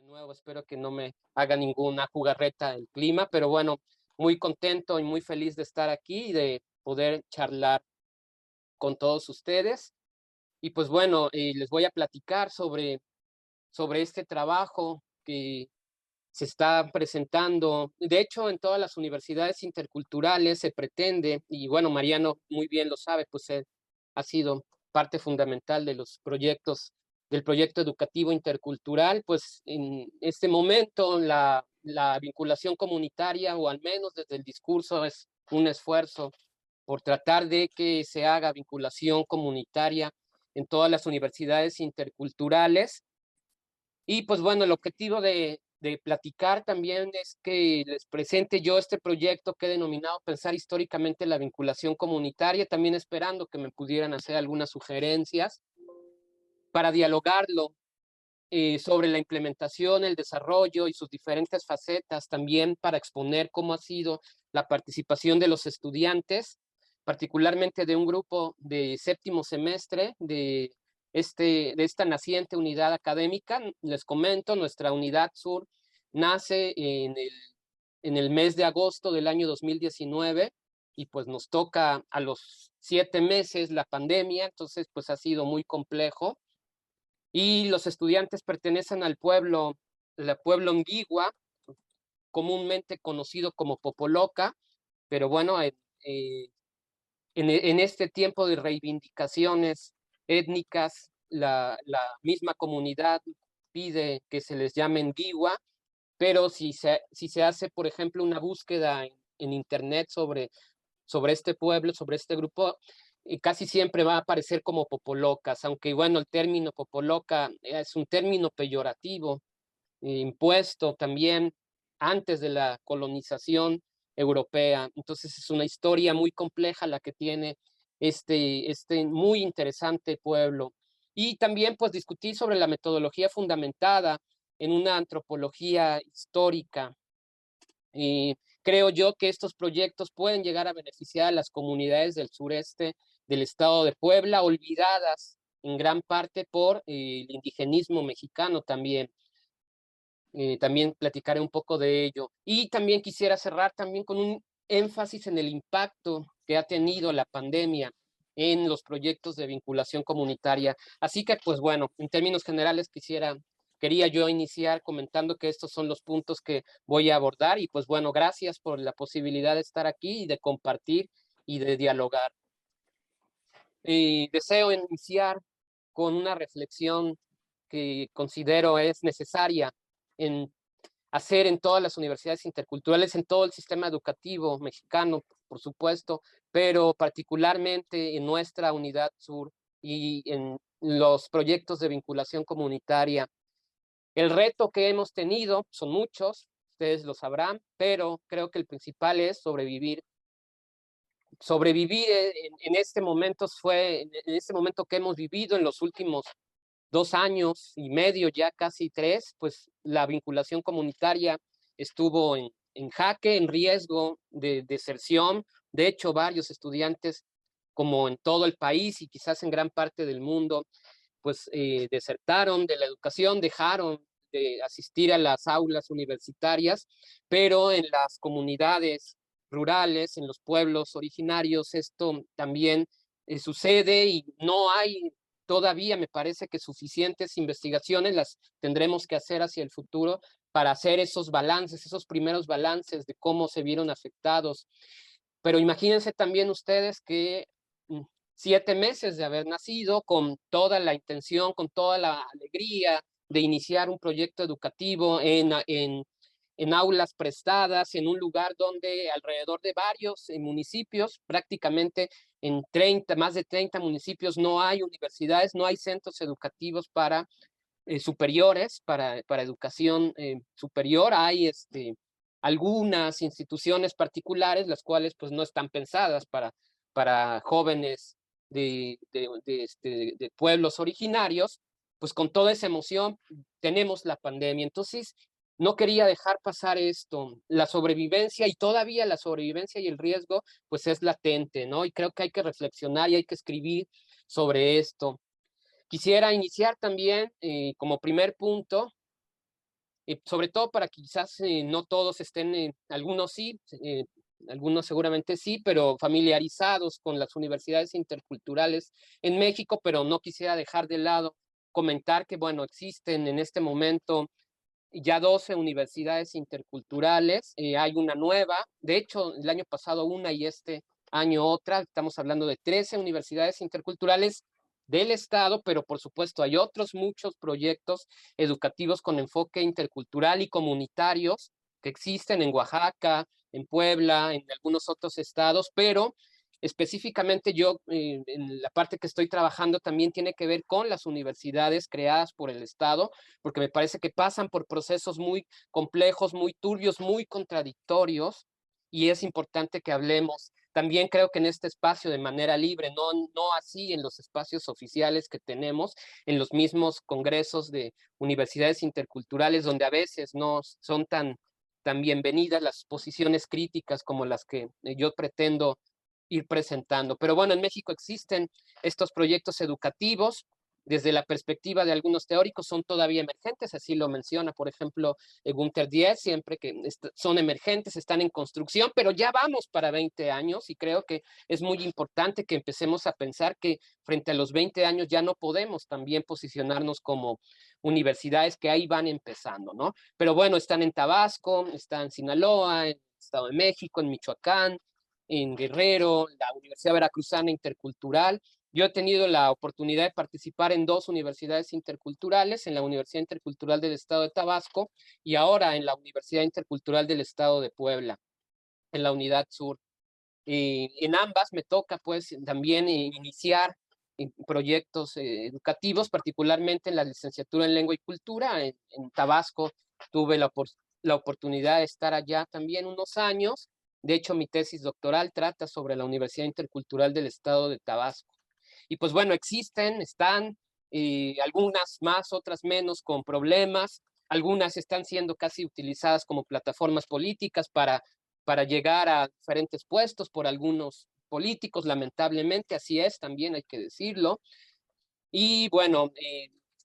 nuevo, espero que no me haga ninguna jugarreta el clima, pero bueno, muy contento y muy feliz de estar aquí y de poder charlar con todos ustedes. Y pues bueno, les voy a platicar sobre este trabajo que se está presentando. De hecho, en todas las universidades interculturales se pretende, y bueno, Mariano muy bien lo sabe, pues él ha sido parte fundamental de los proyectos, del proyecto educativo intercultural, pues en este momento la vinculación comunitaria, o al menos desde el discurso, es un esfuerzo por tratar de que se haga vinculación comunitaria en todas las universidades interculturales. Y pues bueno, el objetivo de platicar también es que les presente yo este proyecto que he denominado Pensar históricamente la vinculación comunitaria, también esperando que me pudieran hacer algunas sugerencias para dialogarlo sobre la implementación, el desarrollo y sus diferentes facetas, también para exponer cómo ha sido la participación de los estudiantes, particularmente de un grupo de séptimo semestre de esta naciente unidad académica. Les comento, nuestra unidad sur nace en el mes de agosto del año 2019 y pues nos toca a los 7 meses la pandemia, entonces pues ha sido muy complejo y los estudiantes pertenecen al pueblo, el pueblo Anguigua, comúnmente conocido como Popoloca, pero bueno, en este tiempo de reivindicaciones étnicas, la misma comunidad pide que se les llame Anguigua, pero si se hace, por ejemplo, una búsqueda en internet sobre este pueblo, sobre este grupo, y casi siempre va a aparecer como popolocas, aunque bueno, el término popoloca es un término peyorativo, impuesto también antes de la colonización europea. Entonces es una historia muy compleja la que tiene este muy interesante pueblo. Y también pues discutí sobre la metodología fundamentada en una antropología histórica. Creo yo que estos proyectos pueden llegar a beneficiar a las comunidades del sureste del estado de Puebla, olvidadas en gran parte por el indigenismo mexicano también. También platicaré un poco de ello. Y también quisiera cerrar también con un énfasis en el impacto que ha tenido la pandemia en los proyectos de vinculación comunitaria. Así que, pues bueno, en términos generales quería yo iniciar comentando que estos son los puntos que voy a abordar y pues bueno, gracias por la posibilidad de estar aquí y de compartir y de dialogar. Deseo iniciar con una reflexión que considero es necesaria en hacer en todas las universidades interculturales, en todo el sistema educativo mexicano, por supuesto, pero particularmente en nuestra unidad sur y en los proyectos de vinculación comunitaria. El reto que hemos tenido son muchos, ustedes lo sabrán, pero creo que el principal es sobrevivir. Sobrevivir en este momento en este momento que hemos vivido en los últimos 2 años y medio, ya casi tres, pues la vinculación comunitaria estuvo en jaque, en riesgo de deserción. De hecho, varios estudiantes, como en todo el país y quizás en gran parte del mundo, pues desertaron de la educación, dejaron de asistir a las aulas universitarias, pero en las comunidades rurales, en los pueblos originarios, esto también sucede y no hay todavía, me parece que suficientes investigaciones, las tendremos que hacer hacia el futuro para hacer esos balances, esos primeros balances de cómo se vieron afectados. Pero imagínense también ustedes que 7 meses de haber nacido, con toda la intención, con toda la alegría de iniciar un proyecto educativo en aulas prestadas, en un lugar donde alrededor de varios municipios, prácticamente en 30, más de 30 municipios, no hay universidades, no hay centros educativos para superiores, para educación superior. Hay algunas instituciones particulares, las cuales pues no están pensadas para jóvenes de pueblos originarios. Pues con toda esa emoción tenemos la pandemia. Entonces, no quería dejar pasar esto. La sobrevivencia y todavía la sobrevivencia y el riesgo, pues es latente, ¿no? Y creo que hay que reflexionar y hay que escribir sobre esto. Quisiera iniciar también como primer punto sobre todo para que quizás no todos estén, algunos sí, algunos seguramente sí, pero familiarizados con las universidades interculturales en México, pero no quisiera dejar de lado comentar que, bueno, existen en este momento ya 12 universidades interculturales, hay una nueva, de hecho, el año pasado una y este año otra, estamos hablando de 13 universidades interculturales del Estado, pero por supuesto hay otros muchos proyectos educativos con enfoque intercultural y comunitarios que existen en Oaxaca, en Puebla, en algunos otros estados, pero específicamente yo, en la parte que estoy trabajando también tiene que ver con las universidades creadas por el Estado, porque me parece que pasan por procesos muy complejos, muy turbios, muy contradictorios, y es importante que hablemos. También creo que en este espacio de manera libre, no así en los espacios oficiales que tenemos, en los mismos congresos de universidades interculturales, donde a veces no son tan bienvenidas las posiciones críticas como las que yo pretendo ir presentando. Pero bueno, en México existen estos proyectos educativos. Desde la perspectiva de algunos teóricos son todavía emergentes, así lo menciona, por ejemplo, Gunther Diez, siempre que son emergentes, están en construcción, pero ya vamos para 20 años y creo que es muy importante que empecemos a pensar que frente a los 20 años ya no podemos también posicionarnos como universidades que ahí van empezando, ¿no? Pero bueno, están en Tabasco, están en Sinaloa, en el Estado de México, en Michoacán, en Guerrero, la Universidad Veracruzana Intercultural. Yo he tenido la oportunidad de participar en 2 universidades interculturales, en la Universidad Intercultural del Estado de Tabasco y ahora en la Universidad Intercultural del Estado de Puebla, en la Unidad Sur. Y en ambas me toca pues también iniciar proyectos educativos, particularmente en la licenciatura en Lengua y Cultura. En Tabasco tuve la oportunidad de estar allá también unos años. De hecho, mi tesis doctoral trata sobre la Universidad Intercultural del Estado de Tabasco. Y pues bueno, están, algunas más, otras menos, con problemas. Algunas están siendo casi utilizadas como plataformas políticas para llegar a diferentes puestos por algunos políticos, lamentablemente, así es, también hay que decirlo. Y bueno,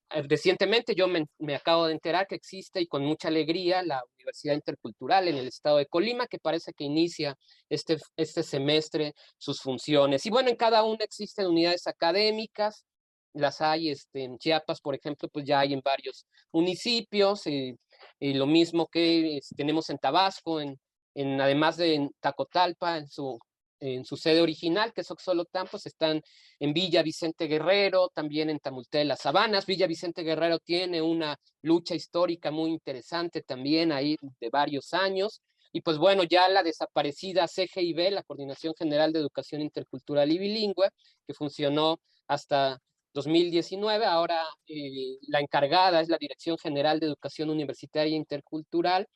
recientemente yo me acabo de enterar que existe y con mucha alegría la Universidad Intercultural en el estado de Colima, que parece que inicia este semestre sus funciones. Y bueno, en cada una existen unidades académicas, las hay en Chiapas, por ejemplo, pues ya hay en varios municipios, y lo mismo que tenemos en Tabasco, además de en Tacotalpa, en su sede original, que es Oxolotán, pues están en Villa Vicente Guerrero, también en Tamulté de las Sabanas. Villa Vicente Guerrero tiene una lucha histórica muy interesante también ahí de varios años. Y pues bueno, ya la desaparecida CGIB, la Coordinación General de Educación Intercultural y Bilingüe, que funcionó hasta 2019, ahora la encargada es la Dirección General de Educación Universitaria Intercultural.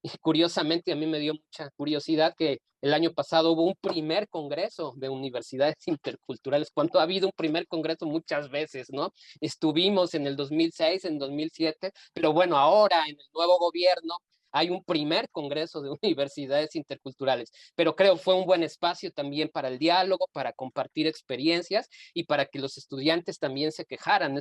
Y curiosamente, a mí me dio mucha curiosidad que el año pasado hubo un primer congreso de universidades interculturales, cuando ha habido un primer congreso muchas veces, ¿no? Estuvimos en el 2006, en 2007, pero bueno, ahora en el nuevo gobierno hay un primer congreso de universidades interculturales, pero creo fue un buen espacio también para el diálogo, para compartir experiencias y para que los estudiantes también se quejaran.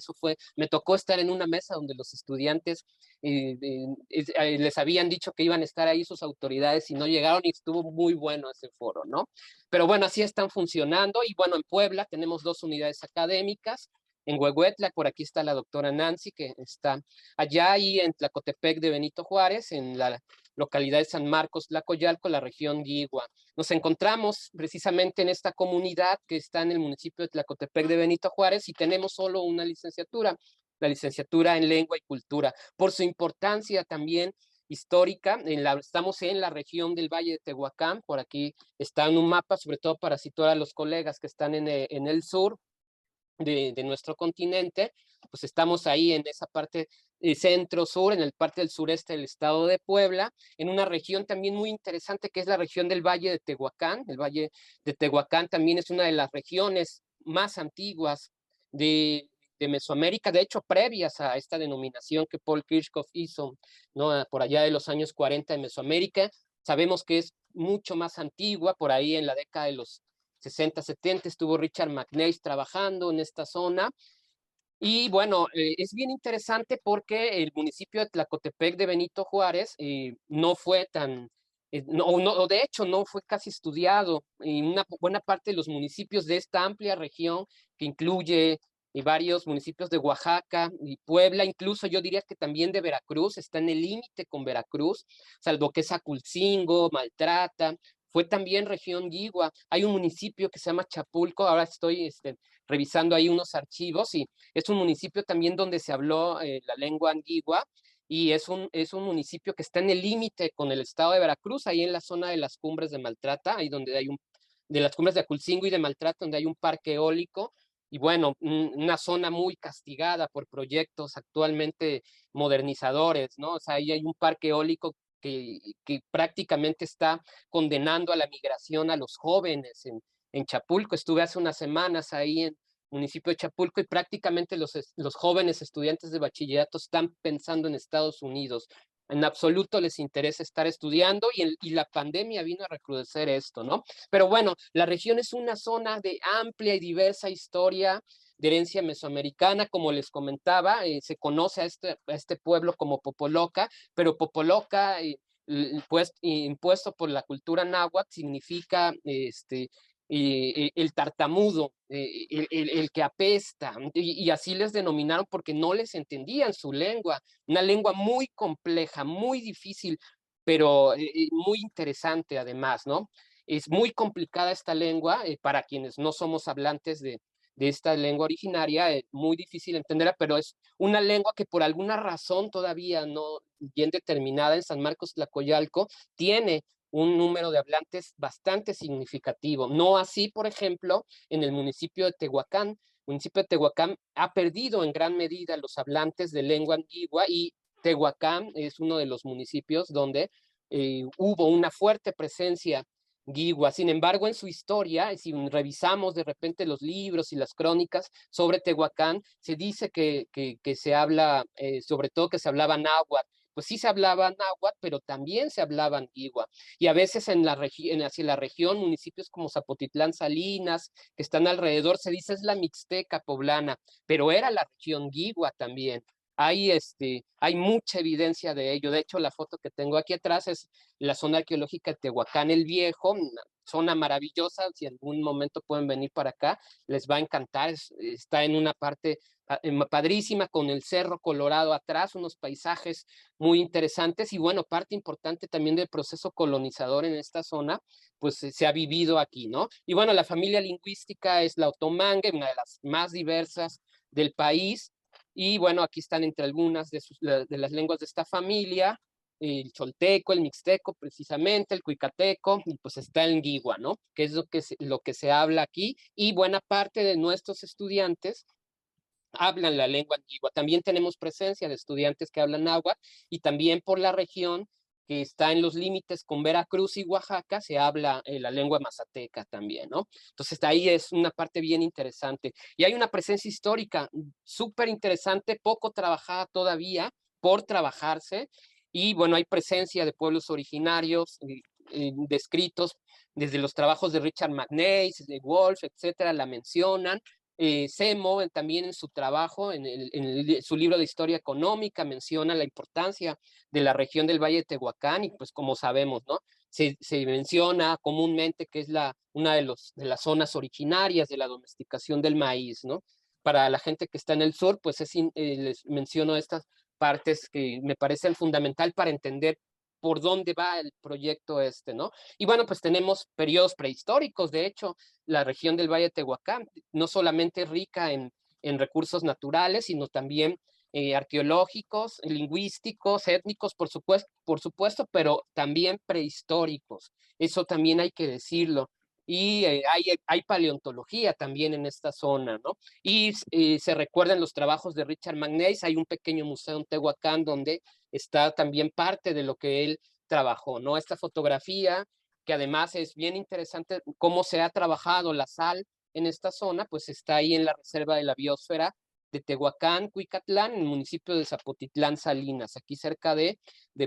Me tocó estar en una mesa donde los estudiantes les habían dicho que iban a estar ahí sus autoridades y no llegaron y estuvo muy bueno ese foro, ¿no? Pero bueno, así están funcionando y bueno, en Puebla tenemos 2 unidades académicas. En Huehuetla, por aquí está la doctora Nancy, que está allá, y en Tlacotepec de Benito Juárez, en la localidad de San Marcos, Tlacoyalco, la región Guigua. Nos encontramos precisamente en esta comunidad que está en el municipio de Tlacotepec de Benito Juárez y tenemos solo una licenciatura, la licenciatura en Lengua y Cultura. Por su importancia también histórica, estamos en la región del Valle de Tehuacán, por aquí está en un mapa, sobre todo para situar a los colegas que están en el sur de nuestro continente, pues estamos ahí en esa parte centro-sur, en el parte del sureste del estado de Puebla, en una región también muy interesante que es la región del Valle de Tehuacán. El Valle de Tehuacán también es una de las regiones más antiguas de Mesoamérica, de hecho, previas a esta denominación que Paul Kirchhoff hizo, ¿no? Por allá de los años 40 en Mesoamérica. Sabemos que es mucho más antigua, por ahí en la década de los 60, 70 estuvo Richard McNeice trabajando en esta zona Y bueno, es bien interesante porque el municipio de Tlacotepec de Benito Juárez no fue tan, no, de hecho no fue casi estudiado. Y una buena parte de los municipios de esta amplia región, que incluye varios municipios de Oaxaca y Puebla, incluso yo diría que también de Veracruz, está en el límite con Veracruz, salvo que es Aculcingo, Maltrata, fue también región Guigua. Hay un municipio que se llama Chapulco, ahora estoy revisando ahí unos archivos y es un municipio también donde se habló la lengua antigua y es un municipio que está en el límite con el estado de Veracruz, ahí en la zona de las cumbres de Maltrata, ahí donde hay de las cumbres de Aculcingo y de Maltrata, donde hay un parque eólico, y bueno, una zona muy castigada por proyectos actualmente modernizadores, ¿no? O sea, ahí hay un parque eólico que prácticamente está condenando a la migración a los jóvenes en Chapulco. Estuve hace unas semanas ahí en municipio de Chapulco y prácticamente los jóvenes estudiantes de bachillerato están pensando en Estados Unidos. En absoluto les interesa estar estudiando y la pandemia vino a recrudecer esto, ¿no? Pero bueno, la región es una zona de amplia y diversa historia de herencia mesoamericana, como les comentaba, se conoce a este pueblo como Popoloca, pero Popoloca, pues, impuesto por la cultura náhuatl, significa el tartamudo, el que apesta, y así les denominaron porque no les entendían su lengua, una lengua muy compleja, muy difícil, pero muy interesante además, ¿no? Es muy complicada esta lengua para quienes no somos hablantes de esta lengua originaria, muy difícil entenderla, pero es una lengua que por alguna razón todavía no bien determinada en San Marcos Tlacoyalco tiene un número de hablantes bastante significativo. No así, por ejemplo, en el municipio de Tehuacán. El municipio de Tehuacán ha perdido en gran medida los hablantes de lengua antigua y Tehuacán es uno de los municipios donde hubo una fuerte presencia Guigua. Sin embargo, en su historia, si revisamos de repente los libros y las crónicas sobre Tehuacán, se dice que se habla, sobre todo que se hablaba náhuatl. Pues sí se hablaba náhuatl, pero también se hablaba antigua. Y a veces hacia la región, municipios como Zapotitlán, Salinas, que están alrededor, se dice es la Mixteca poblana, pero era la región Guigua también. Hay mucha evidencia de ello. De hecho, la foto que tengo aquí atrás es la zona arqueológica de Tehuacán el Viejo, una zona maravillosa. Si en algún momento pueden venir para acá, les va a encantar. Está en una parte padrísima con el Cerro Colorado atrás, unos paisajes muy interesantes y bueno, parte importante también del proceso colonizador en esta zona, pues se ha vivido aquí, ¿no? Y bueno, la familia lingüística es la otomangue, una de las más diversas del país. Y bueno, aquí están entre algunas de las lenguas de esta familia, el cholteco, el mixteco, precisamente, el cuicateco, y pues está el guigua, ¿no? Que es lo que se habla aquí, y buena parte de nuestros estudiantes hablan la lengua antigua. También tenemos presencia de estudiantes que hablan náhuatl y también por la región que está en los límites con Veracruz y Oaxaca se habla la lengua mazateca también, ¿no? Entonces ahí es una parte bien interesante. Y hay una presencia histórica súper interesante, poco trabajada todavía por trabajarse. Y bueno, hay presencia de pueblos originarios descritos desde los trabajos de Richard McNeice, de Wolf, etcétera, la mencionan. Semo también en su trabajo, su libro de historia económica, menciona la importancia de la región del Valle de Tehuacán y pues como sabemos, ¿no? Se menciona comúnmente que es una de las zonas originarias de la domesticación del maíz, ¿no? Para la gente que está en el sur, pues les menciono estas partes que me parecen fundamental para entender por dónde va el proyecto ¿no? Y bueno, pues tenemos periodos prehistóricos, de hecho, la región del Valle de Tehuacán, no solamente rica en recursos naturales, sino también arqueológicos, lingüísticos, étnicos, por supuesto, pero también prehistóricos. Eso también hay que decirlo. Y hay paleontología también en esta zona, ¿no? Y se recuerdan los trabajos de Richard McNeice, hay un pequeño museo en Tehuacán donde está también parte de lo que él trabajó, ¿no? Esta fotografía que además es bien interesante cómo se ha trabajado la sal en esta zona, pues está ahí en la reserva de la biosfera de Tehuacán, Cuicatlán, en el municipio de Zapotitlán, Salinas, aquí cerca de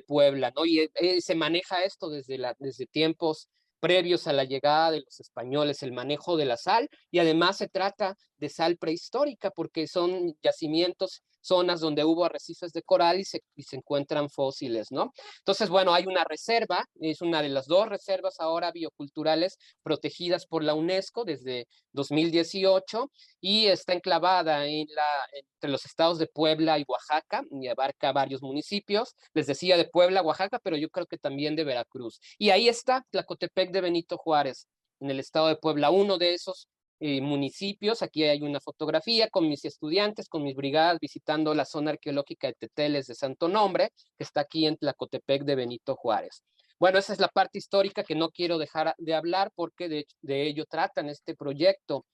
Puebla, ¿no? Y se maneja esto desde tiempos previos a la llegada de los españoles, el manejo de la sal, y además se trata de sal prehistórica porque son yacimientos, zonas donde hubo arrecifes de coral y se encuentran fósiles, ¿no? Entonces, bueno, hay una reserva, es una de las dos reservas ahora bioculturales protegidas por la UNESCO desde 2018 y está enclavada entre los estados de Puebla y Oaxaca y abarca varios municipios. Les decía de Puebla, Oaxaca, pero yo creo que también de Veracruz. Y ahí está Tlacotepec de Benito Juárez, en el estado de Puebla, uno de esos municipios. Aquí hay una fotografía con mis estudiantes, con mis brigadas, visitando la zona arqueológica de Teteles de Santo Nombre, que está aquí en Tlacotepec de Benito Juárez. Bueno, esa es la parte histórica que no quiero dejar de hablar porque de ello tratan este proyecto.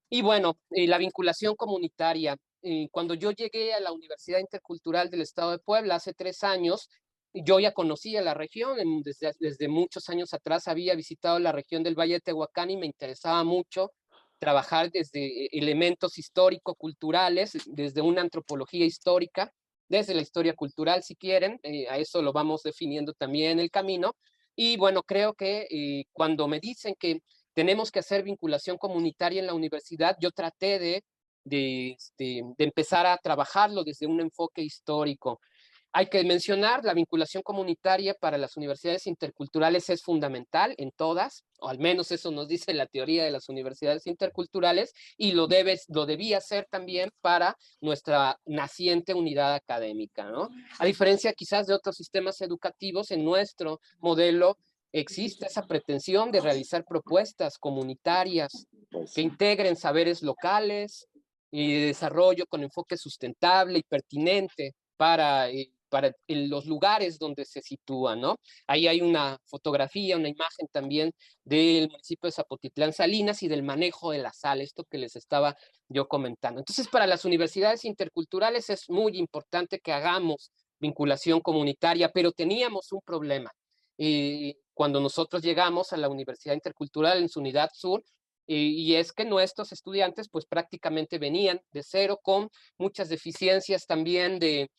Y bueno, la vinculación comunitaria. Cuando yo llegué a la Universidad Intercultural del Estado de Puebla hace 3 años, yo ya conocía la región, desde muchos años atrás había visitado la región del Valle de Tehuacán y me interesaba mucho trabajar desde elementos histórico-culturales, desde una antropología histórica, desde la historia cultural, si quieren, a eso lo vamos definiendo también en el camino. Y bueno, creo que cuando me dicen que tenemos que hacer vinculación comunitaria en la universidad, yo traté de empezar a trabajarlo desde un enfoque histórico. Hay que mencionar, la vinculación comunitaria para las universidades interculturales es fundamental en todas, o al menos eso nos dice la teoría de las universidades interculturales, y lo debía ser también para nuestra naciente unidad académica, ¿no? A diferencia quizás de otros sistemas educativos, en nuestro modelo existe esa pretensión de realizar propuestas comunitarias que integren saberes locales y de desarrollo con enfoque sustentable y pertinente para los lugares donde se sitúan, ¿no? Ahí hay una fotografía, una imagen también del municipio de Zapotitlán Salinas y del manejo de la sal, esto que les estaba yo comentando. Entonces, para las universidades interculturales es muy importante que hagamos vinculación comunitaria, pero teníamos un problema. Cuando nosotros llegamos a la Universidad Intercultural en su unidad sur, y es que nuestros estudiantes pues prácticamente venían de cero con muchas deficiencias también de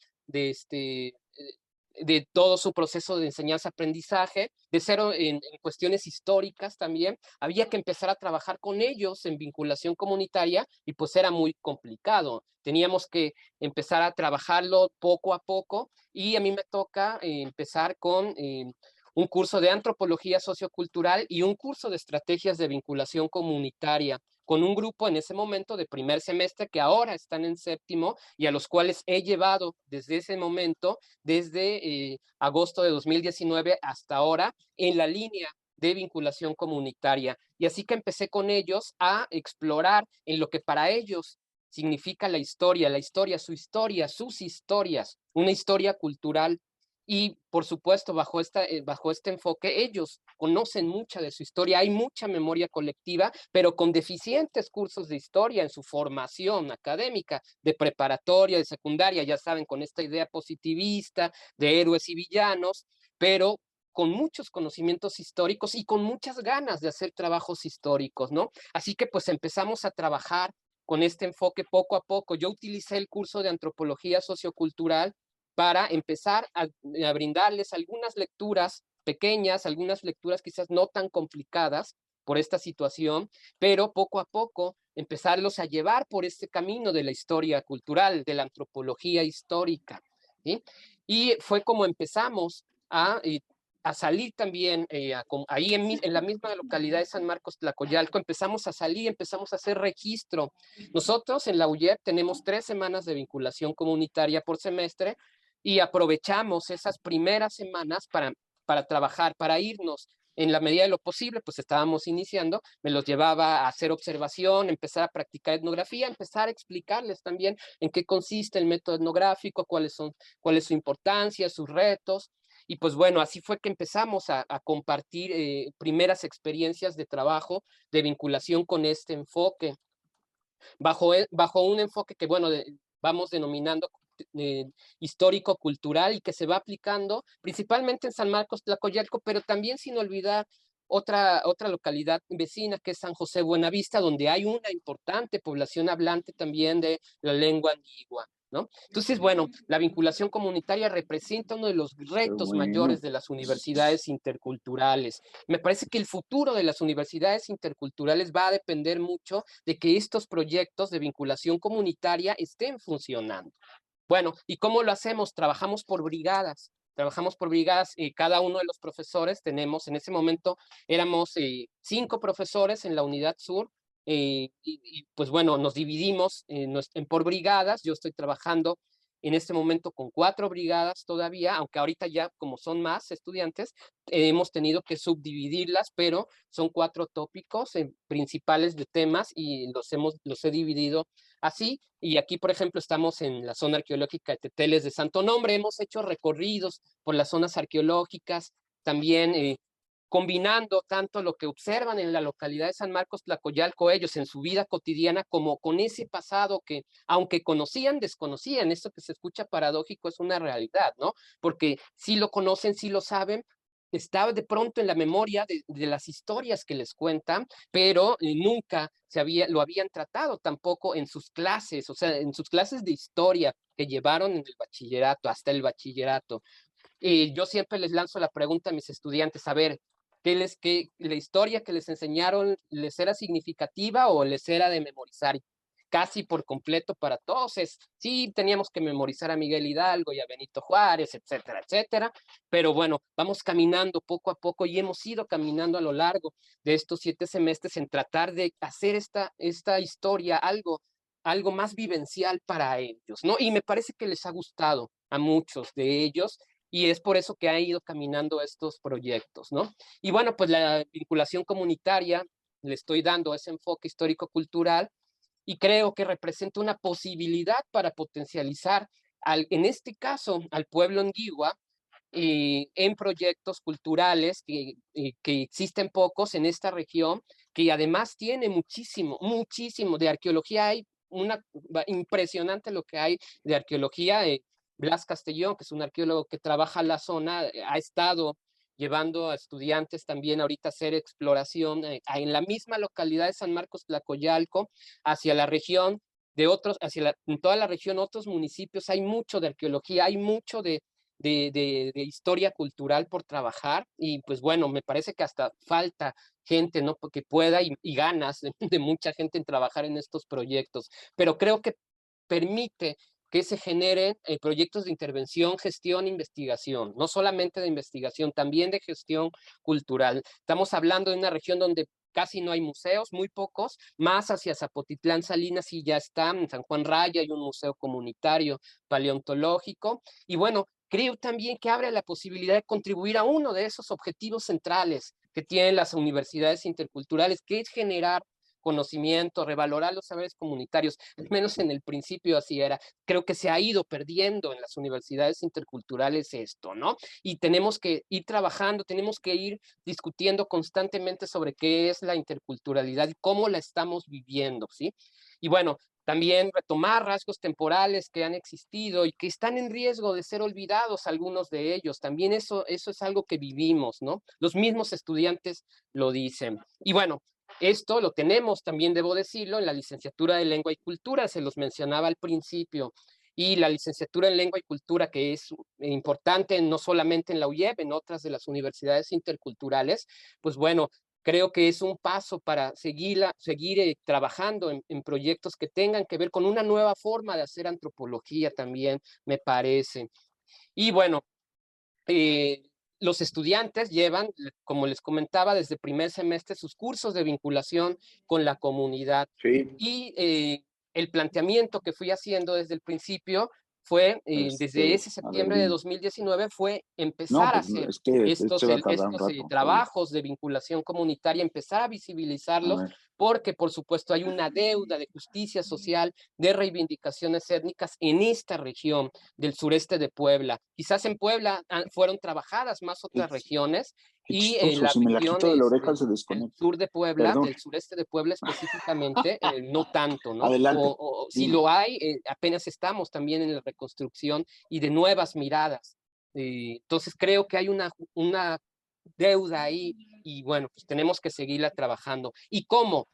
todo su proceso de enseñanza-aprendizaje, de cero en cuestiones históricas también. Había que empezar a trabajar con ellos en vinculación comunitaria y pues era muy complicado. Teníamos que empezar a trabajarlo poco a poco y a mí me toca empezar con un curso de antropología sociocultural y un curso de estrategias de vinculación comunitaria con un grupo en ese momento de primer semestre que ahora están en séptimo y a los cuales he llevado desde ese momento, desde agosto de 2019 hasta ahora, en la línea de vinculación comunitaria. Y así que empecé con ellos a explorar en lo que para ellos significa la historia, su historia, sus historias, una historia cultural. Y por supuesto, bajo este enfoque, ellos conocen mucha de su historia, hay mucha memoria colectiva, pero con deficientes cursos de historia en su formación académica, de preparatoria, de secundaria, ya saben, con esta idea positivista de héroes y villanos, pero con muchos conocimientos históricos y con muchas ganas de hacer trabajos históricos, ¿no? Así que pues empezamos a trabajar con este enfoque poco a poco. Yo utilicé el curso de antropología sociocultural para empezar a brindarles algunas lecturas pequeñas, algunas lecturas quizás no tan complicadas por esta situación, pero poco a poco empezarlos a llevar por este camino de la historia cultural, de la antropología histórica. ¿Sí? Y fue como empezamos a salir también, ahí en la misma localidad de San Marcos Tlacoyalco, empezamos a salir, empezamos a hacer registro. Nosotros en la UYEP tenemos 3 semanas de vinculación comunitaria por semestre, y aprovechamos esas primeras semanas para trabajar, para irnos en la medida de lo posible, pues estábamos iniciando, me los llevaba a hacer observación, empezar a practicar etnografía, empezar a explicarles también en qué consiste el método etnográfico, cuál es su importancia, sus retos. Y pues bueno, así fue que empezamos a compartir primeras experiencias de trabajo, de vinculación con este enfoque, bajo un enfoque que, bueno, vamos denominando eh, histórico-cultural y que se va aplicando principalmente en San Marcos Tlacoyalco, pero también sin olvidar otra localidad vecina que es San José Buenavista, donde hay una importante población hablante también de la lengua antigua. ¿no? Entonces, bueno, la vinculación comunitaria representa uno de los Qué retos bueno. mayores de las universidades interculturales. Me parece que el futuro de las universidades interculturales va a depender mucho de que estos proyectos de vinculación comunitaria estén funcionando. Bueno, ¿y cómo lo hacemos? Trabajamos por brigadas. Trabajamos por brigadas y cada uno de los profesores tenemos, en ese momento éramos 5 profesores en la unidad sur, pues bueno, nos dividimos por brigadas. Yo estoy trabajando en este momento con 4 brigadas todavía, aunque ahorita ya como son más estudiantes, hemos tenido que subdividirlas, pero son 4 tópicos principales de temas y los he dividido así. Y aquí, por ejemplo, estamos en la zona arqueológica de Teteles de Santo Nombre. Hemos hecho recorridos por las zonas arqueológicas, también combinando tanto lo que observan en la localidad de San Marcos Tlacoyalco ellos en su vida cotidiana, como con ese pasado que, aunque conocían, desconocían. Esto que se escucha paradójico es una realidad, ¿no? Porque sí lo conocen, sí lo saben, está de pronto en la memoria de las historias que les cuentan, pero nunca lo habían tratado tampoco en sus clases, o sea, en sus clases de historia que llevaron en el bachillerato, hasta el bachillerato. Y yo siempre les lanzo la pregunta a mis estudiantes, a ver, la historia que les enseñaron les era significativa o les era de memorizar? Casi por completo para todos sí, teníamos que memorizar a Miguel Hidalgo y a Benito Juárez, etcétera, etcétera, pero bueno, vamos caminando poco a poco y hemos ido caminando a lo largo de estos 7 semestres en tratar de hacer esta historia algo más vivencial para ellos, ¿no? Y me parece que les ha gustado a muchos de ellos y es por eso que ha ido caminando estos proyectos, ¿no? Y bueno, pues la vinculación comunitaria, le estoy dando ese enfoque histórico-cultural y creo que representa una posibilidad para potencializar, en este caso, al pueblo Anguigua, en proyectos culturales que existen pocos en esta región, que además tiene muchísimo, muchísimo de arqueología. Hay impresionante lo que hay de arqueología. Blas Castellón, que es un arqueólogo que trabaja la zona, ha estado llevando a estudiantes también ahorita a hacer exploración en la misma localidad de San Marcos Tlacoyalco, hacia la región en toda la región, otros municipios. Hay mucho de arqueología, hay mucho de historia cultural por trabajar y pues bueno, me parece que hasta falta gente, ¿no? Porque pueda y ganas de mucha gente en trabajar en estos proyectos, pero creo que permite que se generen proyectos de intervención, gestión, investigación, no solamente de investigación, también de gestión cultural. Estamos hablando de una región donde casi no hay museos, muy pocos, más hacia Zapotitlán, Salinas, y ya está, en San Juan Raya hay un museo comunitario paleontológico, y bueno, creo también que abre la posibilidad de contribuir a uno de esos objetivos centrales que tienen las universidades interculturales, que es generar conocimiento, revalorar los saberes comunitarios, al menos en el principio así era. Creo que se ha ido perdiendo en las universidades interculturales esto, ¿no? Y tenemos que ir trabajando, tenemos que ir discutiendo constantemente sobre qué es la interculturalidad y cómo la estamos viviendo, ¿sí? Y bueno, también retomar rasgos temporales que han existido y que están en riesgo de ser olvidados algunos de ellos. También eso es algo que vivimos, ¿no? Los mismos estudiantes lo dicen. Y bueno, esto lo tenemos también, debo decirlo, en la licenciatura de Lengua y Cultura, se los mencionaba al principio, y la licenciatura en Lengua y Cultura, que es importante no solamente en la UIEB, en otras de las universidades interculturales, pues bueno, creo que es un paso para seguir trabajando en proyectos que tengan que ver con una nueva forma de hacer antropología también, me parece. Y bueno, eh, los estudiantes llevan, como les comentaba, desde primer semestre sus cursos de vinculación con la comunidad. Sí, Y el planteamiento que fui haciendo desde el principio fue, desde ese a ver, septiembre de dime. 2019, fue No, empezar a pues hacer es que se va a tardar un rato. Dale, trabajos de vinculación comunitaria, empezar a a visibilizarlos, ver. porque por supuesto hay una deuda de justicia social, de reivindicaciones étnicas en esta región del sureste de Puebla. Quizás en Puebla fueron trabajadas más Qué, otras regiones qué y en chistoso. la Si me la región quito de la oreja se del desconecta. sur de Puebla, Perdón. del sureste de Puebla específicamente, no tanto, ¿no? Adelante. O si Dime. lo hay, apenas estamos también en la reconstrucción y de nuevas miradas. Entonces creo que hay una deuda ahí y bueno, pues tenemos que seguirla trabajando. ¿Y cómo?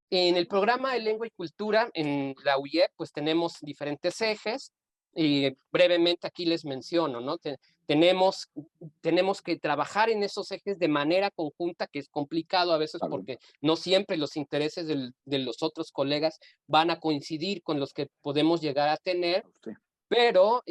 En el programa de Lengua y Cultura en la UIEP, pues tenemos diferentes ejes y brevemente aquí les menciono, ¿no? Tenemos, tenemos que trabajar en esos ejes de manera conjunta, que es complicado a veces Vale. porque no siempre los intereses de los otros colegas van a coincidir con los que podemos llegar a tener, Sí. pero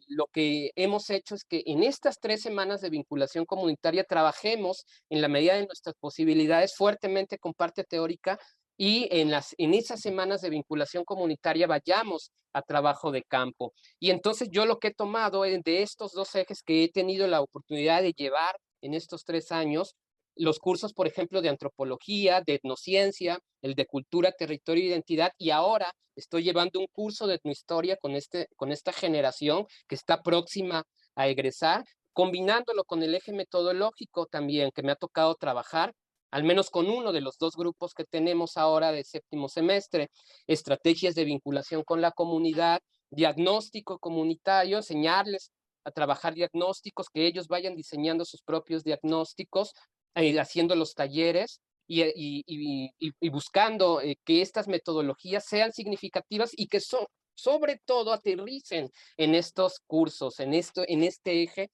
lo que hemos hecho es que en estas 3 semanas de vinculación comunitaria trabajemos en la medida de nuestras posibilidades fuertemente con parte teórica y en esas semanas de vinculación comunitaria vayamos a trabajo de campo. Y entonces yo lo que he tomado de estos dos ejes que he tenido la oportunidad de llevar en estos 3 años, los cursos, por ejemplo, de antropología, de etnociencia, el de cultura, territorio e identidad, y ahora estoy llevando un curso de etnohistoria con esta generación que está próxima a egresar, combinándolo con el eje metodológico también, que me ha tocado trabajar, al menos con uno de los 2 grupos que tenemos ahora de séptimo semestre, estrategias de vinculación con la comunidad, diagnóstico comunitario, enseñarles a trabajar diagnósticos, que ellos vayan diseñando sus propios diagnósticos, haciendo los talleres y buscando que estas metodologías sean significativas y que sobre todo aterricen en estos cursos, en este eje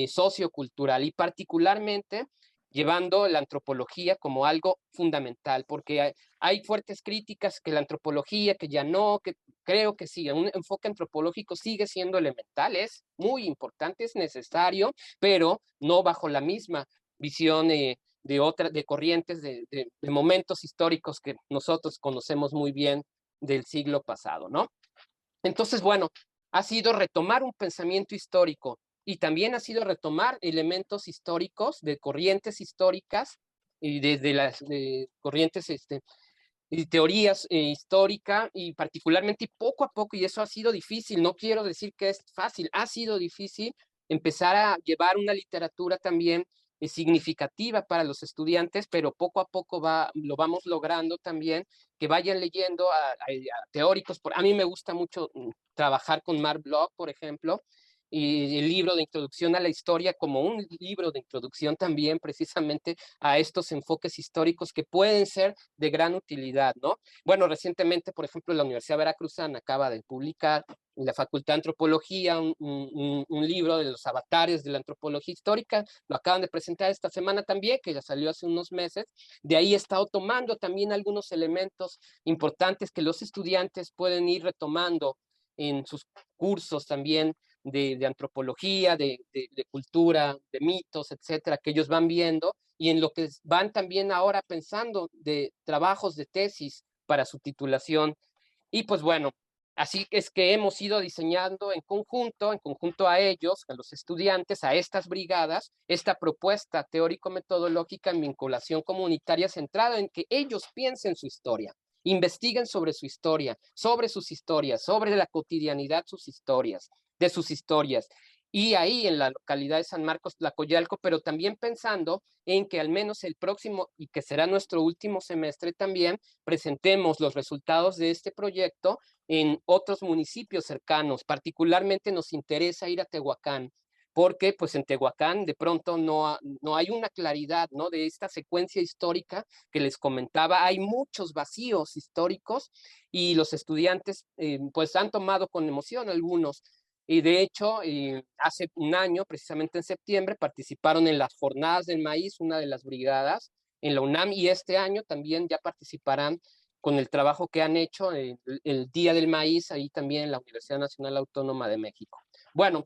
sociocultural y particularmente llevando la antropología como algo fundamental, porque hay fuertes críticas que la antropología, que ya no, que creo que sí, un enfoque antropológico sigue siendo elemental, es muy importante, es necesario, pero no bajo la misma visión de corrientes, de momentos históricos que nosotros conocemos muy bien del siglo pasado, ¿no? Entonces, bueno, ha sido retomar un pensamiento histórico y también ha sido retomar elementos históricos de corrientes históricas y desde las corrientes y teorías históricas y particularmente y poco a poco, y eso ha sido difícil, no quiero decir que es fácil, ha sido difícil empezar a llevar una literatura también significativa para los estudiantes, pero poco a poco lo vamos logrando también, que vayan leyendo a teóricos. A mí me gusta mucho trabajar con Mark Bloch, por ejemplo, y el libro de introducción a la historia como un libro de introducción también precisamente a estos enfoques históricos que pueden ser de gran utilidad, ¿no? Bueno, recientemente, por ejemplo, la Universidad Veracruzana acaba de publicar en la Facultad de Antropología un libro de los avatares de la antropología histórica, lo acaban de presentar esta semana también, que ya salió hace unos meses, de ahí he estado tomando también algunos elementos importantes que los estudiantes pueden ir retomando en sus cursos también de antropología, de cultura, de mitos, etcétera, que ellos van viendo y en lo que van también ahora pensando de trabajos de tesis para su titulación. Y pues bueno, así es que hemos ido diseñando en conjunto a ellos, a los estudiantes, a estas brigadas, esta propuesta teórico-metodológica en vinculación comunitaria centrada en que ellos piensen su historia, investiguen sobre su historia, sobre sus historias, sobre la cotidianidad de sus historias. Y ahí en la localidad de San Marcos, Tlacoyalco, pero también pensando en que al menos el próximo, y que será nuestro último semestre también, presentemos los resultados de este proyecto en otros municipios cercanos. Particularmente nos interesa ir a Tehuacán, porque pues en Tehuacán de pronto no hay una claridad, ¿no? De esta secuencia histórica que les comentaba, hay muchos vacíos históricos y los estudiantes pues han tomado con emoción algunos. Y de hecho, hace un año, precisamente en septiembre, participaron en las Jornadas del Maíz, una de las brigadas en la UNAM, y este año también ya participarán con el trabajo que han hecho el Día del Maíz, ahí también en la Universidad Nacional Autónoma de México. Bueno,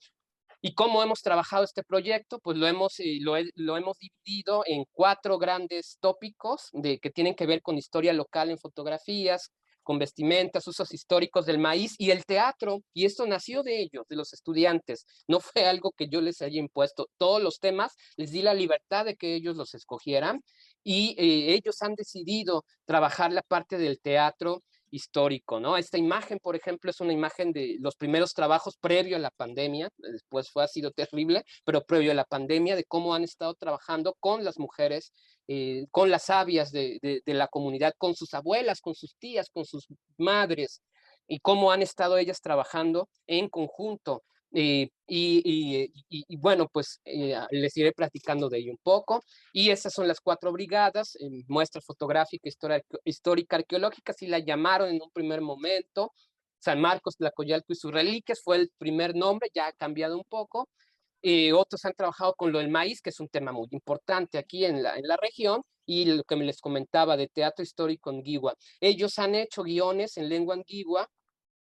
¿y cómo hemos trabajado este proyecto? Pues lo hemos dividido en 4 grandes tópicos que tienen que ver con historia local en fotografías, con vestimentas, usos históricos del maíz y el teatro. Y esto nació de ellos, de los estudiantes. No fue algo que yo les haya impuesto. Todos los temas les di la libertad de que ellos los escogieran y ellos han decidido trabajar la parte del teatro histórico, ¿no? Esta imagen, por ejemplo, es una imagen de los primeros trabajos previo a la pandemia, después ha sido terrible, pero previo a la pandemia, de cómo han estado trabajando con las mujeres, con las sabias de la comunidad, con sus abuelas, con sus tías, con sus madres, y cómo han estado ellas trabajando en conjunto Bueno, pues les iré platicando de ello un poco. Y esas son las 4 brigadas, muestra fotográfica, histórica, arqueológica, así la llamaron en un primer momento. San Marcos, Tlacoyalco y sus reliquias fue el primer nombre, ya ha cambiado un poco. Otros han trabajado con lo del maíz, que es un tema muy importante aquí en la región, y lo que me les comentaba de teatro histórico anguigua. Ellos han hecho guiones en lengua anguigua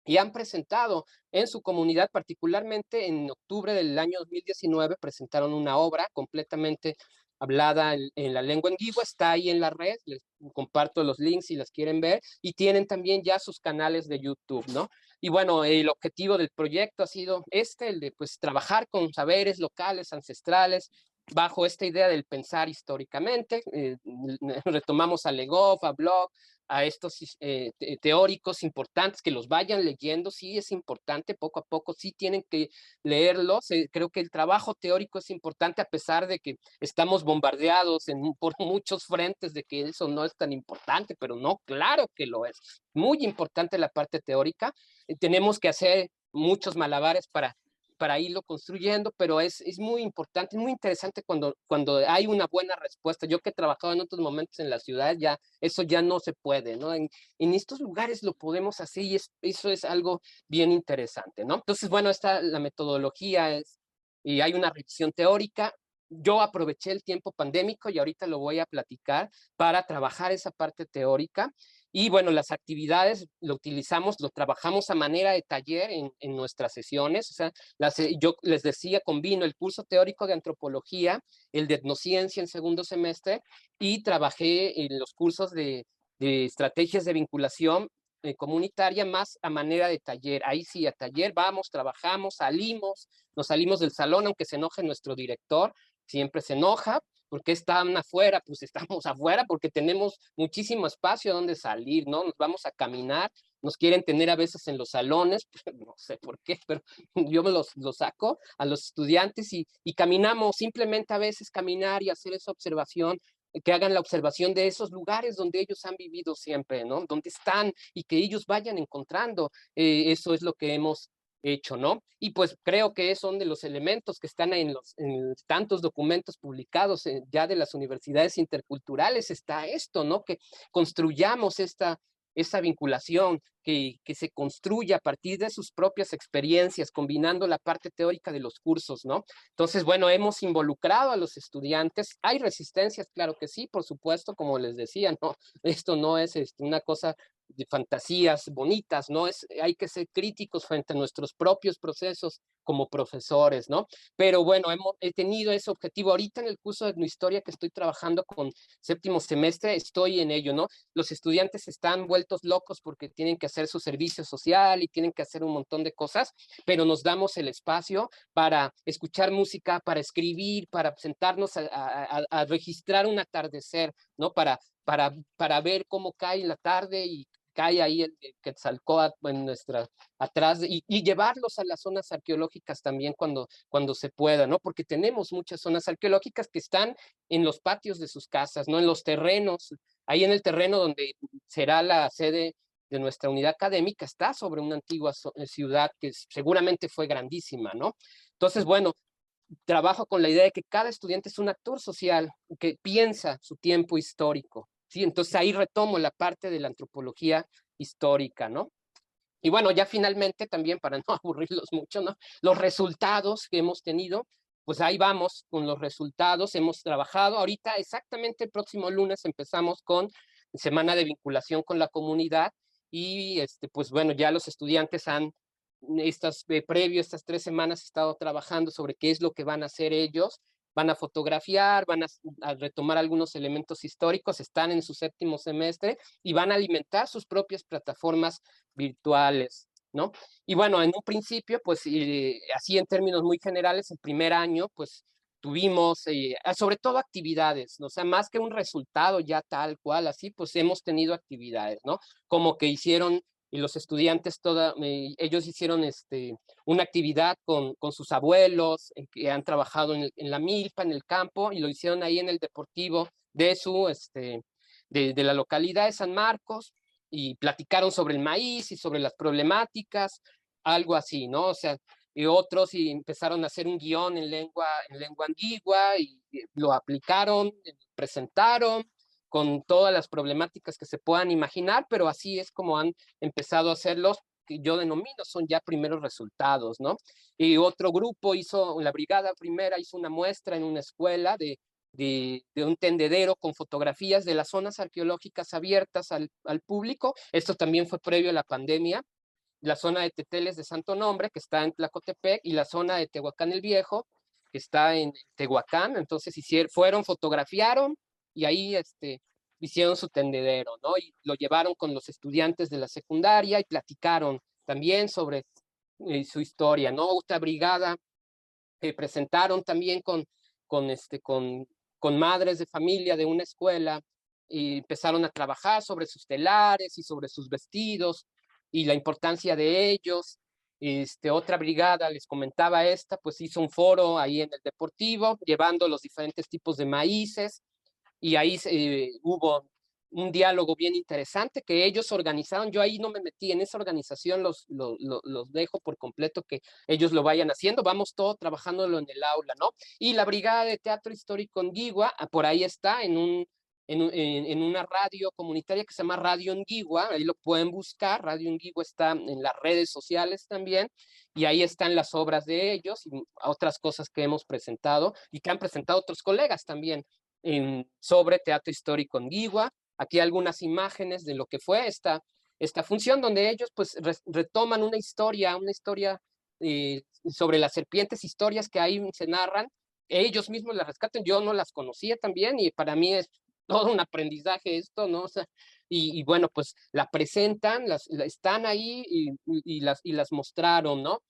y han presentado en su comunidad, particularmente en octubre del año 2019, presentaron una obra completamente hablada en la lengua anguigua, está ahí en la red, les comparto los links si las quieren ver, y tienen también ya sus canales de YouTube, ¿no? Y bueno, el objetivo del proyecto ha sido el de pues trabajar con saberes locales, ancestrales, bajo esta idea del pensar históricamente. Retomamos a Legoff, a Bloch, a estos teóricos importantes, que los vayan leyendo, sí es importante, poco a poco sí tienen que leerlos. Creo que el trabajo teórico es importante a pesar de que estamos bombardeados por muchos frentes de que eso no es tan importante, pero no, claro que lo es. Muy importante la parte teórica. Tenemos que hacer muchos malabares para irlo construyendo, pero es muy importante, muy interesante cuando hay una buena respuesta. Yo que he trabajado en otros momentos en las ciudades, ya eso ya no se puede, ¿no? En estos lugares lo podemos hacer y eso es algo bien interesante, ¿no? Entonces, bueno, la metodología y hay una revisión teórica. Yo aproveché el tiempo pandémico y ahorita lo voy a platicar para trabajar esa parte teórica. Y bueno, las actividades lo trabajamos a manera de taller en nuestras sesiones. O sea, yo les decía, combino el curso teórico de antropología, el de etnociencia en segundo semestre, y trabajé en los cursos de estrategias de vinculación comunitaria más a manera de taller. Ahí sí, a taller vamos, trabajamos, nos salimos del salón, aunque se enoje nuestro director, siempre se enoja, porque están afuera, pues estamos afuera porque tenemos muchísimo espacio donde salir, ¿no? Nos vamos a caminar, nos quieren tener a veces en los salones, no sé por qué, pero yo me los saco a los estudiantes y caminamos, simplemente a veces caminar y hacer esa observación, que hagan la observación de esos lugares donde ellos han vivido siempre, ¿no? Donde están y que ellos vayan encontrando. Eso es lo que hemos hecho, ¿no? Y pues creo que son de los elementos que están en tantos documentos publicados ya de las universidades interculturales, está esto, ¿no? Que construyamos esa vinculación, que se construya a partir de sus propias experiencias, combinando la parte teórica de los cursos, ¿no? Entonces, bueno, hemos involucrado a los estudiantes. Hay resistencias, claro que sí, por supuesto, como les decía, ¿no? Esto no es una cosa de fantasías bonitas, ¿no? Hay que ser críticos frente a nuestros propios procesos como profesores, ¿no? Pero bueno, he tenido ese objetivo. Ahorita en el curso de etnohistoria que estoy trabajando con séptimo semestre, estoy en ello, ¿no? Los estudiantes están vueltos locos porque tienen que hacer su servicio social y tienen que hacer un montón de cosas, pero nos damos el espacio para escuchar música, para escribir, para sentarnos a registrar un atardecer, ¿no? Para ver cómo cae la tarde y cae ahí el Quetzalcóatl en atrás, y llevarlos a las zonas arqueológicas también cuando se pueda, ¿no? Porque tenemos muchas zonas arqueológicas que están en los patios de sus casas, ¿no? En los terrenos, ahí en el terreno donde será la sede de nuestra unidad académica, está sobre una antigua ciudad que seguramente fue grandísima, ¿no? Entonces, bueno, trabajo con la idea de que cada estudiante es un actor social que piensa su tiempo histórico, ¿sí? Entonces ahí retomo la parte de la antropología histórica, ¿no? Y bueno, ya finalmente también, para no aburrirlos mucho, ¿no? Los resultados que hemos tenido, pues ahí vamos con los resultados. Hemos trabajado ahorita, exactamente el próximo lunes empezamos con semana de vinculación con la comunidad y pues bueno, ya los estudiantes previo a estas 3 semanas he estado trabajando sobre qué es lo que van a hacer ellos. Van a fotografiar, van a retomar algunos elementos históricos, están en su séptimo semestre y van a alimentar sus propias plataformas virtuales, ¿no? Y bueno, en un principio, pues así en términos muy generales, el primer año, pues tuvimos sobre todo actividades, ¿no? O sea, más que un resultado ya tal cual, así, pues hemos tenido actividades, ¿no? Como que hicieron, y los estudiantes, ellos hicieron una actividad con sus abuelos, que han trabajado en la milpa, en el campo, y lo hicieron ahí en el deportivo de la localidad de San Marcos, y platicaron sobre el maíz y sobre las problemáticas, algo así, ¿no? O sea, y otros y empezaron a hacer un guión en lengua antigua y lo aplicaron, presentaron con todas las problemáticas que se puedan imaginar, pero así es como han empezado a hacerlos, que yo denomino son ya primeros resultados, ¿no? Y otro grupo hizo, la brigada primera hizo una muestra en una escuela de un tendedero con fotografías de las zonas arqueológicas abiertas al público. Esto también fue previo a la pandemia. La zona de Teteles de Santo Nombre, que está en Tlacotepec, y la zona de Tehuacán el Viejo, que está en Tehuacán. Entonces fueron, fotografiaron y ahí hicieron su tendedero, ¿no? Y lo llevaron con los estudiantes de la secundaria y platicaron también sobre su historia, ¿no? Otra brigada presentaron también con madres de familia de una escuela y empezaron a trabajar sobre sus telares y sobre sus vestidos y la importancia de ellos. Otra brigada, les comentaba esta, pues hizo un foro ahí en el Deportivo, llevando los diferentes tipos de maíces, y ahí hubo un diálogo bien interesante que ellos organizaron. Yo ahí no me metí en esa organización, los dejo por completo que ellos lo vayan haciendo, vamos todo trabajándolo en el aula, ¿no? Y la Brigada de Teatro Histórico Anguigua, por ahí está, en una radio comunitaria que se llama Radio Anguigua, ahí lo pueden buscar. Radio Anguigua está en las redes sociales también, y ahí están las obras de ellos y otras cosas que hemos presentado y que han presentado otros colegas también sobre teatro histórico Anguigua. Aquí algunas imágenes de lo que fue esta función, donde ellos pues retoman una historia sobre las serpientes, historias que ahí se narran, ellos mismos las rescatan. Yo no las conocía también y para mí es todo un aprendizaje esto, ¿no? O sea, y bueno, pues la presentan, están ahí y las mostraron, ¿no?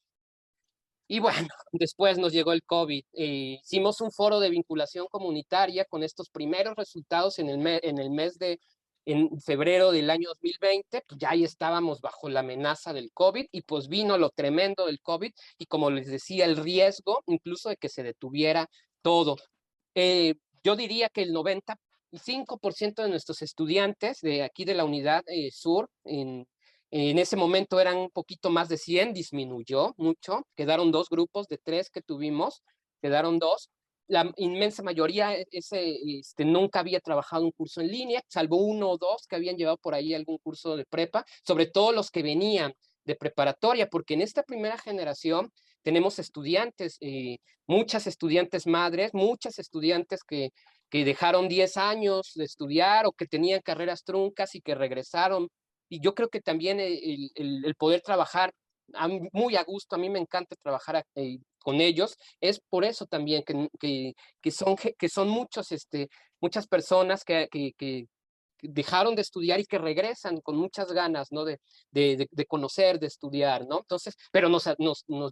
Y bueno, después nos llegó el COVID. Hicimos un foro de vinculación comunitaria con estos primeros resultados en el mes en febrero del año 2020. Pues ya ahí estábamos bajo la amenaza del COVID y pues vino lo tremendo del COVID y, como les decía, el riesgo incluso de que se detuviera todo. Yo diría que el 95% de nuestros estudiantes de aquí de la unidad sur, en ese momento eran un poquito más de 100, disminuyó mucho, quedaron dos grupos de tres que tuvimos, quedaron dos. La inmensa mayoría nunca había trabajado un curso en línea, salvo uno o dos que habían llevado por ahí algún curso de prepa, sobre todo los que venían de preparatoria, porque en esta primera generación tenemos estudiantes, muchas estudiantes madres, muchas estudiantes que dejaron 10 años de estudiar o que tenían carreras truncas y que regresaron. Y yo creo que también el poder trabajar muy a gusto, a mí me encanta trabajar con ellos, es por eso también que son muchas personas que dejaron de estudiar y que regresan con muchas ganas, ¿no? De conocer, de estudiar, ¿no? Entonces, pero nos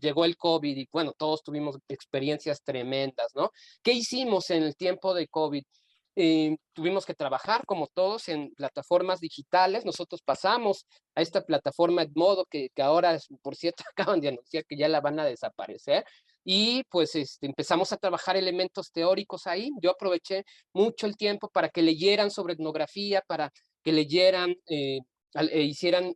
llegó el COVID y bueno, todos tuvimos experiencias tremendas, ¿no? ¿Qué hicimos en el tiempo de COVID? Tuvimos que trabajar como todos en plataformas digitales. Nosotros pasamos a esta plataforma Edmodo, que ahora, por cierto, acaban de anunciar que ya la van a desaparecer. Y pues empezamos a trabajar elementos teóricos ahí. Yo aproveché mucho el tiempo para que leyeran sobre etnografía, para que leyeran leyeran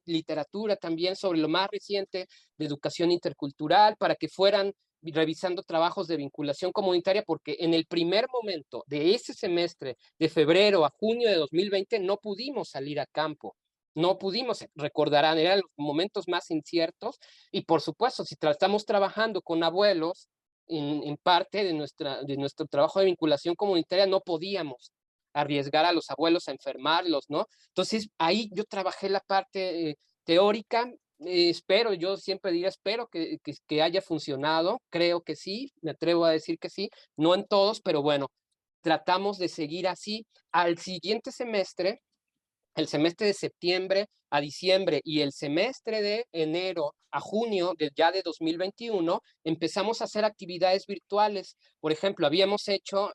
literatura también sobre lo más reciente de educación intercultural, para que fueran revisando trabajos de vinculación comunitaria, porque en el primer momento de ese semestre, de febrero a junio de 2020, no pudimos salir a campo. No pudimos, recordarán, eran los momentos más inciertos y por supuesto, si estamos trabajando con abuelos, en parte de nuestro trabajo de vinculación comunitaria, no podíamos arriesgar a los abuelos a enfermarlos, ¿no? Entonces, ahí yo trabajé la parte teórica. Espero, yo siempre diría, espero que haya funcionado, creo que sí, me atrevo a decir que sí, no en todos, pero bueno, tratamos de seguir así. Al siguiente semestre, el semestre de septiembre a diciembre y el semestre de enero a junio ya de 2021, empezamos a hacer actividades virtuales. Por ejemplo, habíamos hecho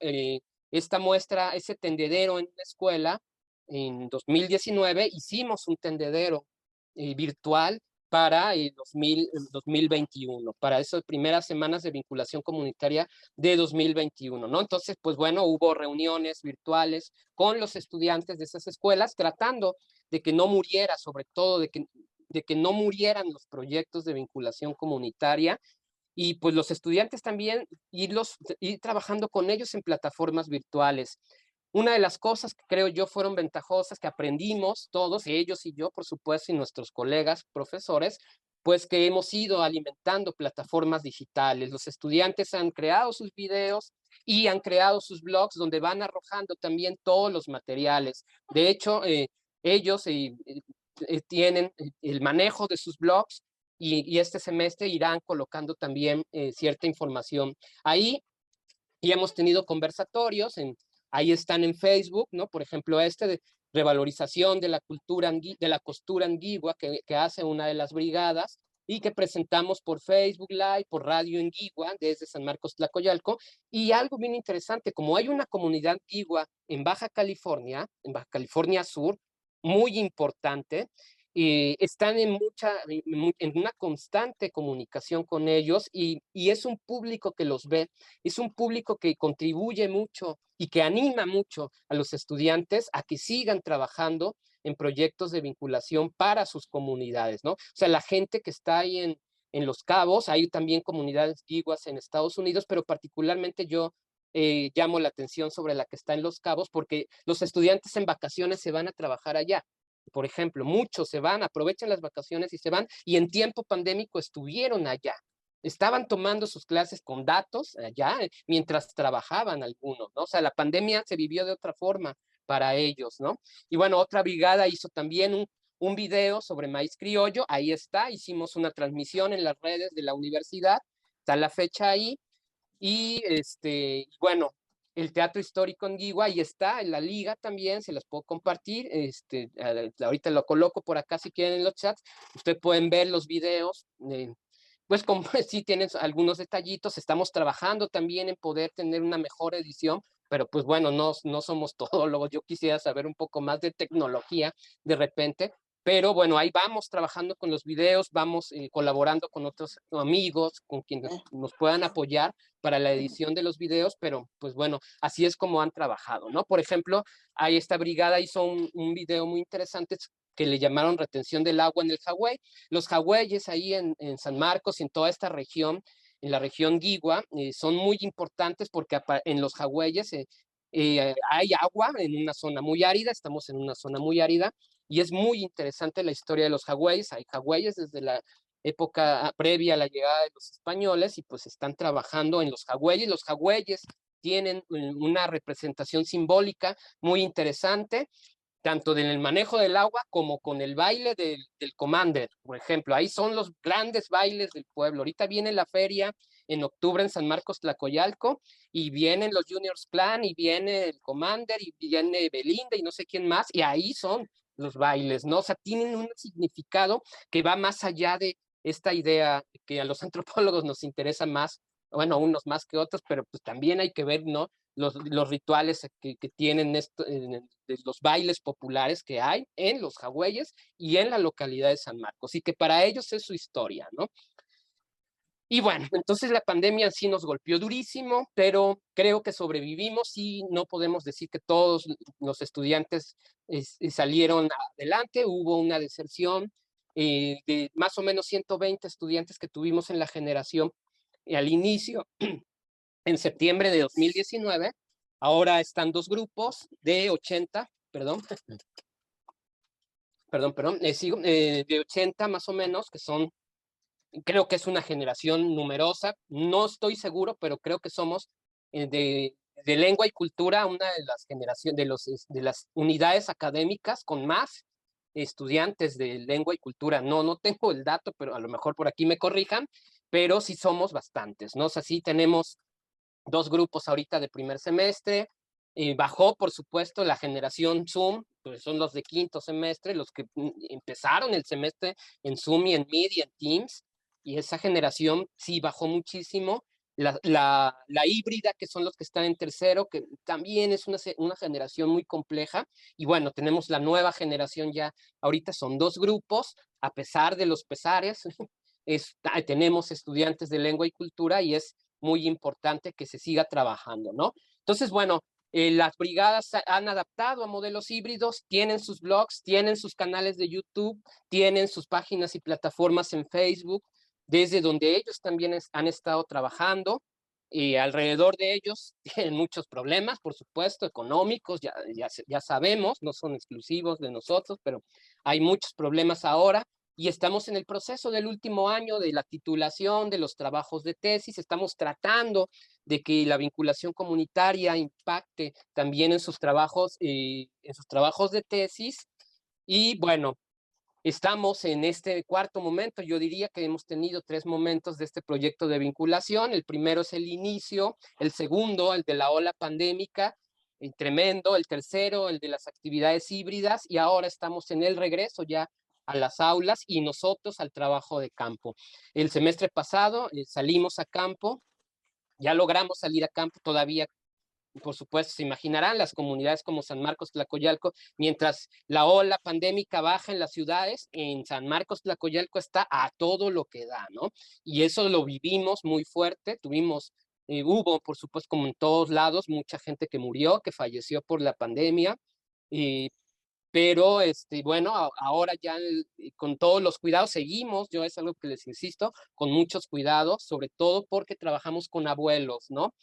esta muestra, ese tendedero en una escuela en 2019, hicimos un tendedero virtual para 2021, para esas primeras semanas de vinculación comunitaria de 2021, ¿no? Entonces, pues bueno, hubo reuniones virtuales con los estudiantes de esas escuelas, tratando de que no muriera, sobre todo de que de que no murieran los proyectos de vinculación comunitaria y pues los estudiantes también ir trabajando con ellos en plataformas virtuales. Una de las cosas que creo yo fueron ventajosas, que aprendimos todos, ellos y yo, por supuesto, y nuestros colegas profesores, pues que hemos ido alimentando plataformas digitales. Los estudiantes han creado sus videos y han creado sus blogs donde van arrojando también todos los materiales. De hecho, ellos tienen el manejo de sus blogs y este semestre irán colocando también cierta información ahí. Y hemos tenido conversatorios, ahí están en Facebook, ¿no? Por ejemplo, de revalorización de la cultura, de la costura antigua que hace una de las brigadas y que presentamos por Facebook Live, por Radio Anguigua, desde San Marcos Tlacoyalco. Y algo bien interesante, como hay una comunidad antigua en Baja California Sur, muy importante, están en una constante comunicación con ellos y es un público que los ve, es un público que contribuye mucho y que anima mucho a los estudiantes a que sigan trabajando en proyectos de vinculación para sus comunidades, ¿no? O sea, la gente que está ahí en Los Cabos, hay también comunidades guiguas en Estados Unidos, pero particularmente yo llamo la atención sobre la que está en Los Cabos porque los estudiantes en vacaciones se van a trabajar allá. Por ejemplo, muchos se van, aprovechan las vacaciones y se van, y en tiempo pandémico estuvieron allá. Estaban tomando sus clases con datos allá, mientras trabajaban algunos, ¿no? O sea, la pandemia se vivió de otra forma para ellos, ¿no? Y bueno, otra brigada hizo también un video sobre maíz criollo, ahí está, hicimos una transmisión en las redes de la universidad, está la fecha ahí, y bueno, el Teatro Histórico Anguigua, ahí está, en la liga también, se las puedo compartir, ahorita lo coloco por acá si quieren en los chats, ustedes pueden ver los videos, pues como sí tienen algunos detallitos, estamos trabajando también en poder tener una mejor edición, pero pues bueno, no somos todólogos, yo quisiera saber un poco más de tecnología de repente, pero bueno, ahí vamos trabajando con los videos, vamos colaborando con otros amigos, con quienes nos puedan apoyar para la edición de los videos, pero pues bueno, así es como han trabajado, ¿no? Por ejemplo, ahí esta brigada hizo un video muy interesante que le llamaron retención del agua en el Hawái. Los hawaies ahí en San Marcos y en toda esta región, en la región Guigua, son muy importantes porque en los hawaies hay agua en una zona muy árida, estamos en una zona muy árida, y es muy interesante la historia de los hawaies. Hay hawaies desde la época previa a la llegada de los españoles y pues están trabajando en los hawaies. Los hawaies tienen una representación simbólica muy interesante, tanto en el manejo del agua como con el baile del Commander, por ejemplo. Ahí son los grandes bailes del pueblo. Ahorita viene la feria en octubre en San Marcos Tlacoyalco, y vienen los Juniors Clan, y viene el Commander, y viene Belinda, y no sé quién más, y ahí son los bailes, ¿no? O sea, tienen un significado que va más allá de esta idea que a los antropólogos nos interesa más, bueno, unos más que otros, pero pues también hay que ver, ¿no? Los rituales que tienen de los bailes populares que hay en los hawaies y en la localidad de San Marcos, y que para ellos es su historia, ¿no? Y bueno, entonces la pandemia sí nos golpeó durísimo, pero creo que sobrevivimos y no podemos decir que todos los estudiantes salieron adelante. Hubo una deserción de más o menos 120 estudiantes que tuvimos en la generación al inicio, en septiembre de 2019. Ahora están dos grupos de 80, de 80 más o menos, que son, creo que es una generación numerosa, no estoy seguro, pero creo que somos de lengua y cultura una de las generaciones, de las unidades académicas con más estudiantes de lengua y cultura. No tengo el dato, pero a lo mejor por aquí me corrijan, pero sí somos bastantes, ¿no? O sea, sí tenemos dos grupos ahorita de primer semestre. Bajó, por supuesto, la generación Zoom, pues son los de quinto semestre, los que empezaron el semestre en Zoom y en Meet y en Teams, y esa generación sí bajó muchísimo. La híbrida, que son los que están en tercero, que también es una generación muy compleja. Y bueno, tenemos la nueva generación ya, ahorita son dos grupos, a pesar de los pesares, tenemos estudiantes de lengua y cultura, y es muy importante que se siga trabajando, ¿no? Entonces, bueno, Las brigadas han adaptado a modelos híbridos, tienen sus blogs, tienen sus canales de YouTube, tienen sus páginas y plataformas en Facebook, desde donde ellos también han estado trabajando. Y alrededor de ellos tienen muchos problemas, por supuesto, económicos, ya sabemos, no son exclusivos de nosotros, pero hay muchos problemas ahora. Y estamos en el proceso del último año de la titulación, de los trabajos de tesis. Estamos tratando de que la vinculación comunitaria impacte también en sus trabajos de tesis. Y bueno, estamos en este cuarto momento. Yo diría que hemos tenido 3 momentos de este proyecto de vinculación. El primero es el inicio, el segundo, el de la ola pandémica, tremendo, el tercero, el de las actividades híbridas, y ahora estamos en el regreso ya a las aulas y nosotros al trabajo de campo. El semestre pasado salimos a campo, ya logramos salir a campo, todavía, por supuesto, se imaginarán las comunidades como San Marcos, Tlacoyalco, mientras la ola pandémica baja en las ciudades, en San Marcos, Tlacoyalco está a todo lo que da, ¿no? Y eso lo vivimos muy fuerte, hubo, por supuesto, como en todos lados, mucha gente que murió, que falleció por la pandemia, pero bueno, ahora ya con todos los cuidados seguimos, yo es algo que les insisto, con muchos cuidados, sobre todo porque trabajamos con abuelos, ¿no?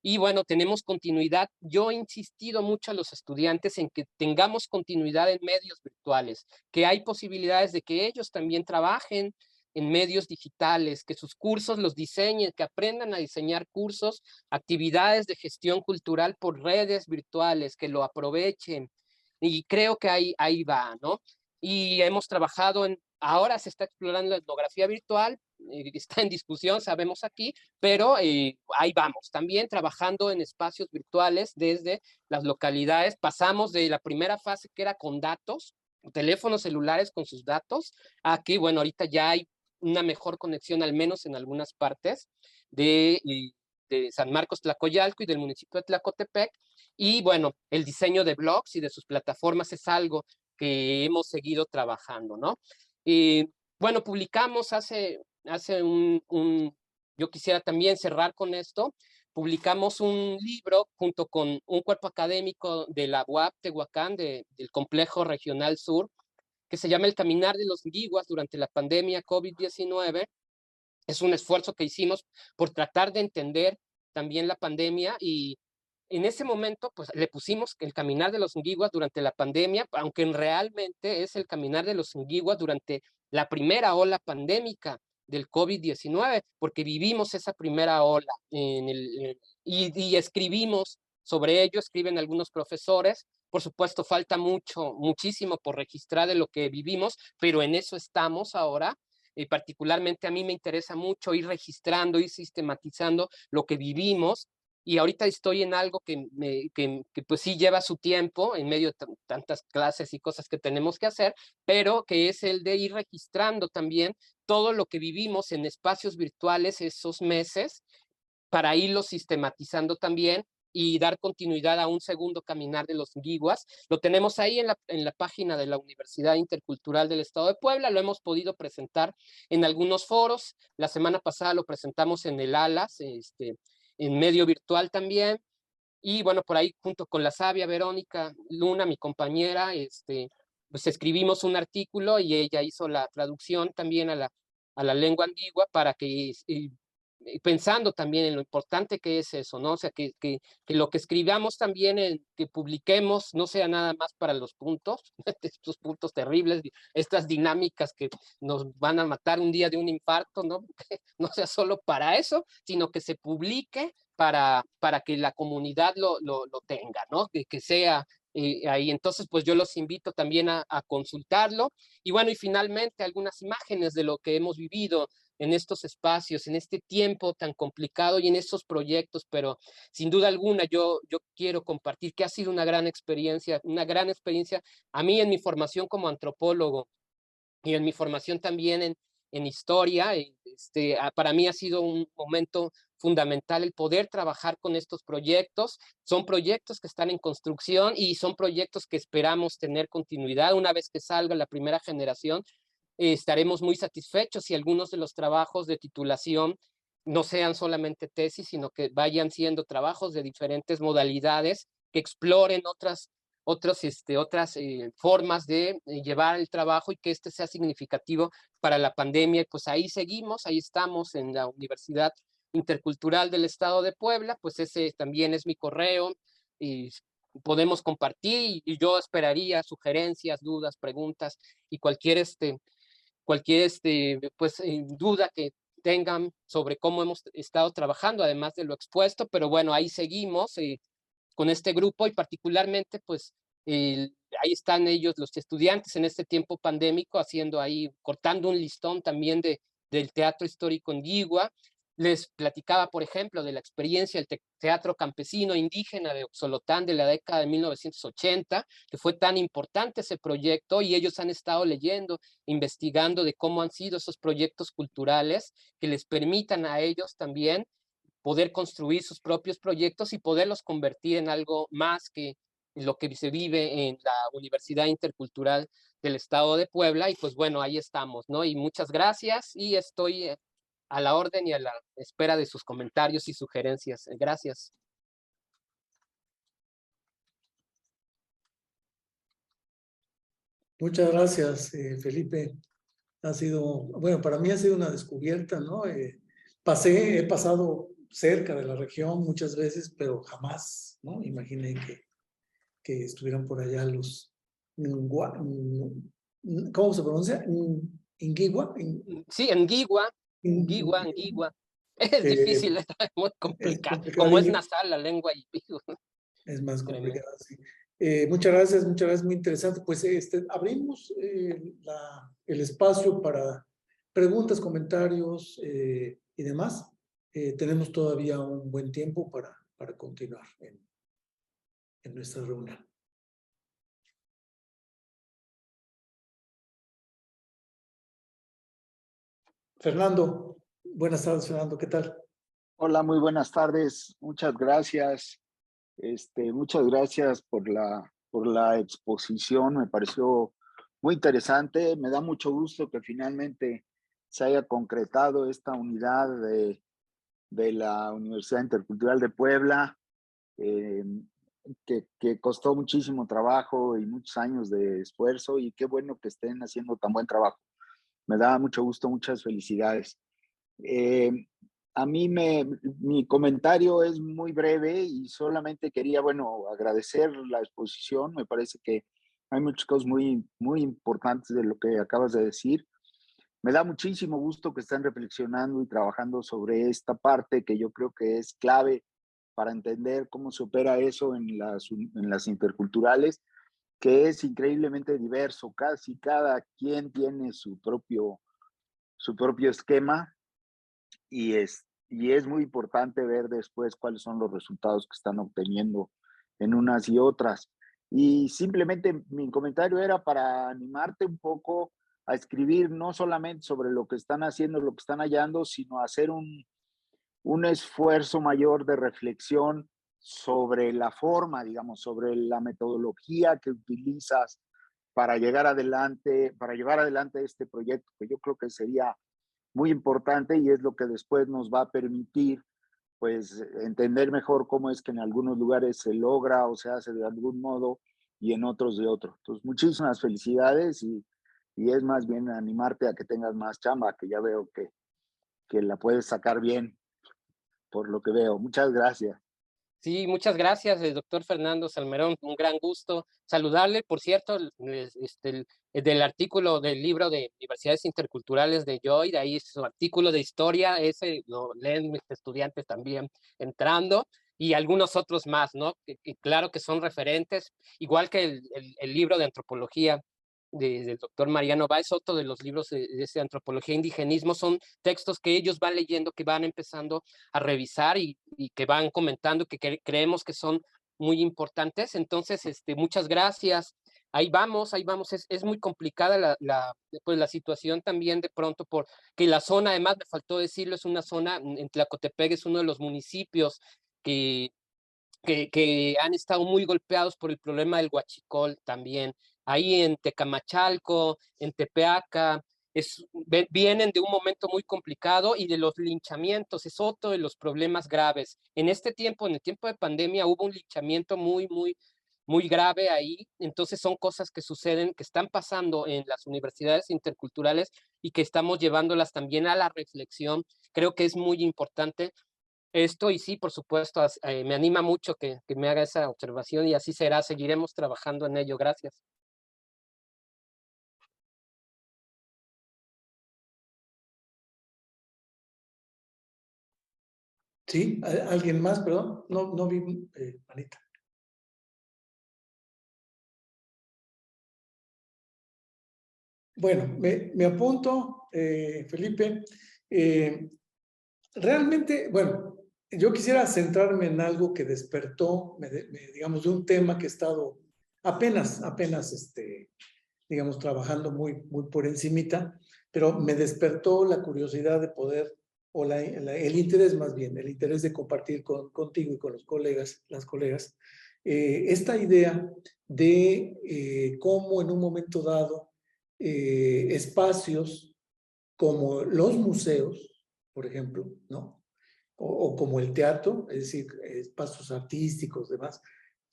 Y bueno, tenemos continuidad. Yo he insistido mucho a los estudiantes en que tengamos continuidad en medios virtuales, que hay posibilidades de que ellos también trabajen en medios digitales, que sus cursos los diseñen, que aprendan a diseñar cursos, actividades de gestión cultural por redes virtuales, que lo aprovechen. Y creo que ahí va, ¿no? Y hemos trabajado ahora se está explorando la etnografía virtual, está en discusión, sabemos aquí, pero ahí vamos, también trabajando en espacios virtuales desde las localidades. Pasamos de la primera fase que era con datos, teléfonos celulares con sus datos, a que, bueno, ahorita ya hay una mejor conexión, al menos en algunas partes de San Marcos, Tlacoyalco y del municipio de Tlacotepec. Y bueno, el diseño de blogs y de sus plataformas es algo que hemos seguido trabajando, ¿no? Y bueno, publicamos yo quisiera también cerrar con esto. Publicamos un libro junto con un cuerpo académico de la UAP Tehuacán, del Complejo Regional Sur, que se llama El Caminar de los Nguiguas durante la pandemia COVID-19. Es un esfuerzo que hicimos por tratar de entender también la pandemia, y en ese momento pues le pusimos el caminar de los Nguiguas durante la pandemia, aunque realmente es el caminar de los Nguiguas durante la primera ola pandémica del COVID-19, porque vivimos esa primera ola y escribimos sobre ello, escriben algunos profesores. Por supuesto, falta muchísimo por registrar de lo que vivimos, pero en eso estamos ahora. Particularmente a mí me interesa mucho ir registrando, ir sistematizando lo que vivimos, y ahorita estoy en algo que pues sí lleva su tiempo en medio de tantas clases y cosas que tenemos que hacer, pero que es el de ir registrando también todo lo que vivimos en espacios virtuales esos meses, para irlo sistematizando también y dar continuidad a un segundo caminar de los Nguiguas. Lo tenemos ahí en la página de la Universidad Intercultural del Estado de Puebla, lo hemos podido presentar en algunos foros. La semana pasada lo presentamos en el ALAS, en medio virtual también. Y bueno, por ahí junto con la sabia Verónica Luna, mi compañera, pues escribimos un artículo y ella hizo la traducción también a la lengua antigua, para que pensando también en lo importante que es eso, ¿no? O sea, que lo que escribamos también, que publiquemos, no sea nada más para los puntos, estos puntos terribles, estas dinámicas que nos van a matar un día de un infarto, ¿no? Que no sea solo para eso, sino que se publique para que la comunidad lo tenga, ¿no? Que sea ahí. Entonces, pues yo los invito también a consultarlo. Y bueno, y finalmente algunas imágenes de lo que hemos vivido en estos espacios, en este tiempo tan complicado y en estos proyectos, pero sin duda alguna yo quiero compartir que ha sido una gran experiencia a mí en mi formación como antropólogo y en mi formación también en historia. Para mí ha sido un momento fundamental el poder trabajar con estos proyectos. Son proyectos que están en construcción y son proyectos que esperamos tener continuidad. Una vez que salga la primera generación, estaremos muy satisfechos si algunos de los trabajos de titulación no sean solamente tesis, sino que vayan siendo trabajos de diferentes modalidades que exploren otras formas de llevar el trabajo y que este sea significativo para la pandemia. Y pues ahí seguimos, ahí estamos en la Universidad Intercultural del Estado de Puebla, pues ese también es mi correo y podemos compartir y yo esperaría sugerencias, dudas, preguntas y cualquier duda que tengan sobre cómo hemos estado trabajando, además de lo expuesto, pero bueno, ahí seguimos con este grupo y particularmente, pues, ahí están ellos, los estudiantes en este tiempo pandémico, haciendo ahí, cortando un listón también del teatro histórico en Guigua. Les platicaba, por ejemplo, de la experiencia del teatro campesino indígena de Oxolotán de la década de 1980, que fue tan importante ese proyecto y ellos han estado leyendo, investigando de cómo han sido esos proyectos culturales que les permitan a ellos también poder construir sus propios proyectos y poderlos convertir en algo más que lo que se vive en la Universidad Intercultural del Estado de Puebla. Y pues bueno, ahí estamos, ¿no? Y muchas gracias y estoy a la orden y a la espera de sus comentarios y sugerencias. Gracias. Muchas gracias, Felipe. Ha sido, bueno, para mí ha sido una descubierta, ¿no? He pasado cerca de la región muchas veces, pero jamás, ¿no? Imaginé que estuvieran por allá los, ¿cómo se pronuncia? ¿Inguigua? Sí, Anguigua. Es difícil, es muy Es complicado. Como es complicadillo. nasal la lengua y Es más complicado, sí. Muchas gracias, muy interesante. Pues abrimos el espacio para preguntas, comentarios y demás. Tenemos todavía un buen tiempo para continuar en nuestra reunión. Fernando, buenas tardes, Fernando, ¿qué tal? Hola, muy buenas tardes. Muchas gracias. Muchas gracias por la exposición. Me pareció muy interesante. Me da mucho gusto que finalmente se haya concretado esta unidad de la Universidad Intercultural de Puebla, eh, que costó muchísimo trabajo y muchos años de esfuerzo, y qué bueno que estén haciendo tan buen trabajo. Me da mucho gusto, muchas felicidades. Eh, a mí mi comentario es muy breve y solamente quería, bueno, agradecer la exposición. Me parece que hay muchas cosas muy, muy importantes de lo que acabas de decir. Me da muchísimo gusto que estén reflexionando y trabajando sobre esta parte que yo creo que es clave para entender cómo se opera eso en las interculturales, que es increíblemente diverso. Casi cada quien tiene su propio esquema, y es muy importante ver después cuáles son los resultados que están obteniendo en unas y otras. Y simplemente mi comentario era para animarte un poco a escribir no solamente sobre lo que están haciendo, lo que están hallando, sino a hacer un esfuerzo mayor de reflexión sobre la forma, digamos, sobre la metodología que utilizas para llevar adelante este proyecto, que yo creo que sería muy importante y es lo que después nos va a permitir, pues, entender mejor cómo es que en algunos lugares se logra o se hace de algún modo y en otros de otro. Entonces, muchísimas felicidades y es más bien animarte a que tengas más chamba, que ya veo que la puedes sacar bien, por lo que veo. Muchas gracias. Sí, muchas gracias, doctor Fernando Salmerón. Un gran gusto saludarle. Por cierto, del artículo del libro de Universidades Interculturales de Joy, de ahí su artículo de historia, ese lo leen mis estudiantes también entrando, y algunos otros más, ¿no? Que claro que son referentes, igual que el libro de antropología del doctor Mariano Báez, otro de los libros de ese antropología e indigenismo, son textos que ellos van leyendo, que van empezando a revisar y que van comentando que creemos que son muy importantes. Entonces, muchas gracias. Ahí vamos, ahí vamos. Es muy complicada pues, la situación también de pronto porque la zona, además me faltó decirlo, es una zona, en Tlacotepec es uno de los municipios que que han estado muy golpeados por el problema del huachicol también. Ahí en Tecamachalco, en Tepeaca, vienen de un momento muy complicado y de los linchamientos, es otro de los problemas graves. En este tiempo, en el tiempo de pandemia, hubo un linchamiento muy grave ahí. Entonces son cosas que suceden, que están pasando en las universidades interculturales y que estamos llevándolas también a la reflexión. Creo que es muy importante esto y sí, por supuesto, me anima mucho que me haga esa observación y así será, seguiremos trabajando en ello. Gracias. ¿Sí? ¿Alguien más? Perdón, no vi manita. Bueno, me apunto, Felipe. Realmente, bueno, yo quisiera centrarme en algo que despertó, digamos, de un tema que he estado apenas, digamos, trabajando muy por encimita, pero me despertó la curiosidad de poder, o el interés más bien, el interés de compartir contigo y con los colegas, las colegas, esta idea de cómo en un momento dado espacios como los museos, por ejemplo, ¿no? O como el teatro, es decir, espacios artísticos, demás,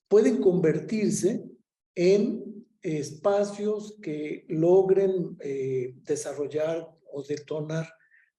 pueden convertirse en espacios que logren desarrollar o detonar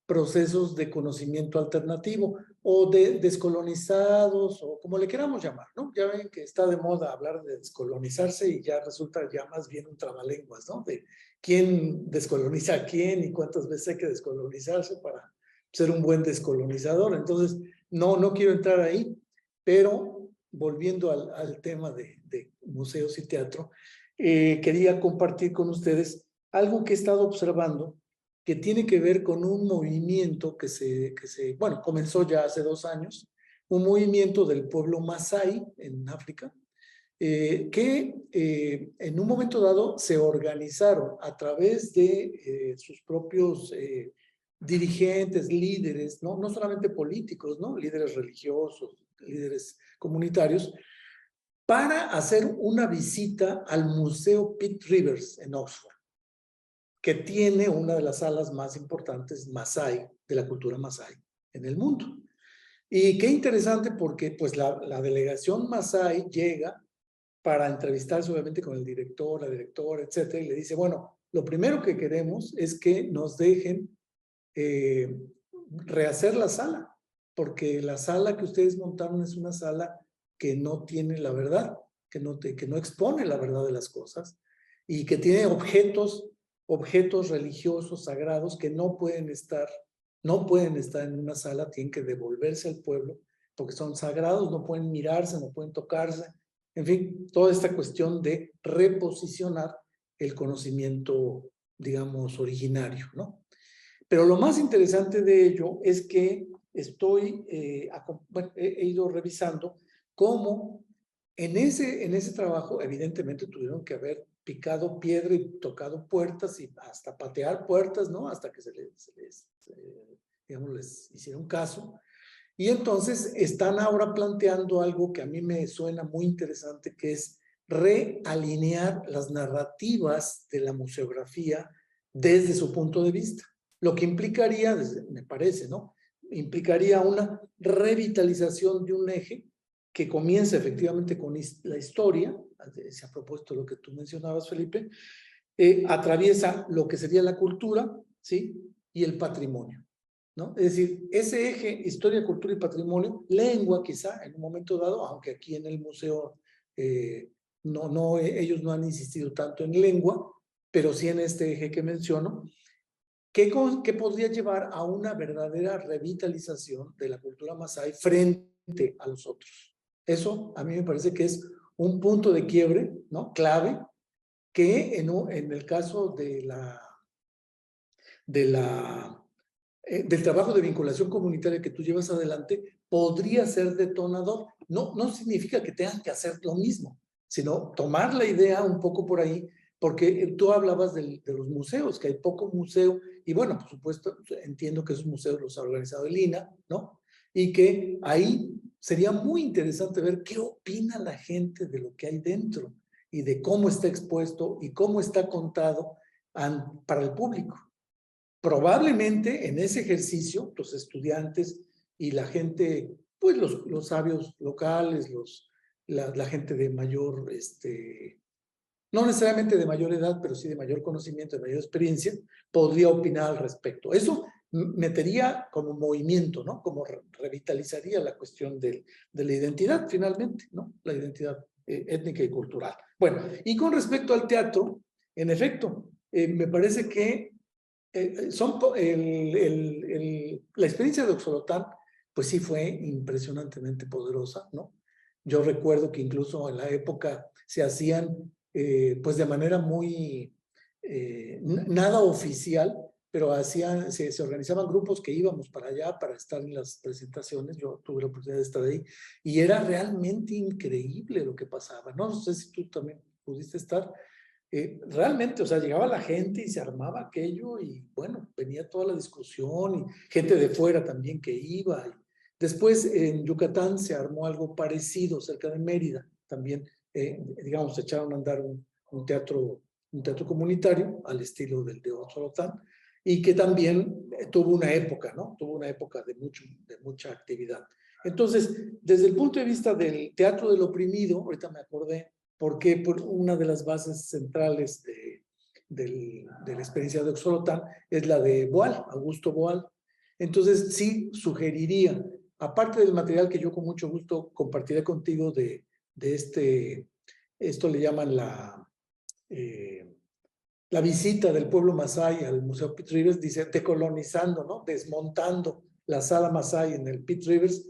procesos de conocimiento alternativo o de descolonizados o como le queramos llamar, ¿no? Ya ven que está de moda hablar de descolonizarse y ya resulta ya más bien un trabalenguas, ¿no? De quién descoloniza a quién y cuántas veces hay que descolonizarse para ser un buen descolonizador. Entonces, no quiero entrar ahí, pero volviendo al tema de museos y teatro, quería compartir con ustedes algo que he estado observando que tiene que ver con un movimiento bueno, comenzó ya hace 2 años, un movimiento del pueblo Masái en África, que en un momento dado se organizaron a través de sus propios dirigentes, líderes, no solamente políticos, ¿no? Líderes religiosos, líderes comunitarios, para hacer una visita al Museo Pitt Rivers en Oxford, que tiene una de las salas más importantes Masái, de la cultura Masái en el mundo. Y qué interesante porque pues la delegación Masái llega para entrevistarse obviamente con el director, la directora, etcétera, y le dice, bueno, lo primero que queremos es que nos dejen rehacer la sala, porque la sala que ustedes montaron es una sala que no tiene la verdad, que no expone la verdad de las cosas y que tiene objetos religiosos, sagrados, que no pueden estar en una sala, tienen que devolverse al pueblo, porque son sagrados, no pueden mirarse, no pueden tocarse, en fin, toda esta cuestión de reposicionar el conocimiento, digamos, originario, ¿no? Pero lo más interesante de ello es que he ido revisando cómo en ese trabajo, evidentemente tuvieron que haber picado piedra y tocado puertas y hasta patear puertas, ¿no? Hasta que digamos, les hicieron caso. Y entonces están ahora planteando algo que a mí me suena muy interesante, que es realinear las narrativas de la museografía desde su punto de vista. Lo que implicaría, me parece, ¿no? Implicaría una revitalización de un eje que comienza efectivamente con la historia, se ha propuesto lo que tú mencionabas, Felipe, atraviesa lo que sería la cultura, ¿sí? Y el patrimonio, ¿no? Es decir, ese eje, historia, cultura y patrimonio, lengua quizá en un momento dado, aunque aquí en el museo ellos no han insistido tanto en lengua, pero sí en este eje que menciono, que podría llevar a una verdadera revitalización de la cultura masái frente a los otros. Eso a mí me parece que es un punto de quiebre, ¿no? Clave, que en el caso del trabajo de vinculación comunitaria que tú llevas adelante, podría ser detonador. No significa que tengan que hacer lo mismo, sino tomar la idea un poco por ahí, porque tú hablabas de los museos, que hay poco museo, y bueno, por supuesto, entiendo que esos museos los ha organizado el INAH, ¿no? Y que ahí sería muy interesante ver qué opina la gente de lo que hay dentro y de cómo está expuesto y cómo está contado para el público. probablemente en ese ejercicio los estudiantes y la gente, pues los sabios locales, la gente de mayor, no necesariamente de mayor edad, pero sí de mayor conocimiento, de mayor experiencia, podría opinar al respecto. Eso metería como movimiento, ¿no? Como revitalizaría la cuestión de la identidad, finalmente, ¿no? La identidad étnica y cultural. Bueno, y con respecto al teatro, en efecto, me parece que la experiencia de Oxolotán, pues sí fue impresionantemente poderosa, ¿no? Yo recuerdo que incluso en la época se hacían, pues de manera muy, nada oficial, pero se organizaban grupos que íbamos para allá para estar en las presentaciones. Yo tuve la oportunidad de estar ahí y era realmente increíble lo que pasaba. No sé si tú también pudiste estar. Realmente, o sea, llegaba la gente y se armaba aquello y bueno, venía toda la discusión y gente de fuera también que iba. Después en Yucatán se armó algo parecido cerca de Mérida, también, digamos, echaron a andar un teatro comunitario al estilo del de Oxolotán y que también tuvo una época, ¿no? Tuvo una época de mucha actividad. Entonces, desde el punto de vista del teatro del oprimido, ahorita me acordé, porque por una de las bases centrales de la experiencia de Oxolotán es la de Boal, Augusto Boal. Entonces, sí sugeriría, aparte del material que yo con mucho gusto compartiré contigo esto le llaman la visita del pueblo Masái al Museo Pitt Rivers, dice decolonizando, ¿no? Desmontando la sala Masái en el Pitt Rivers.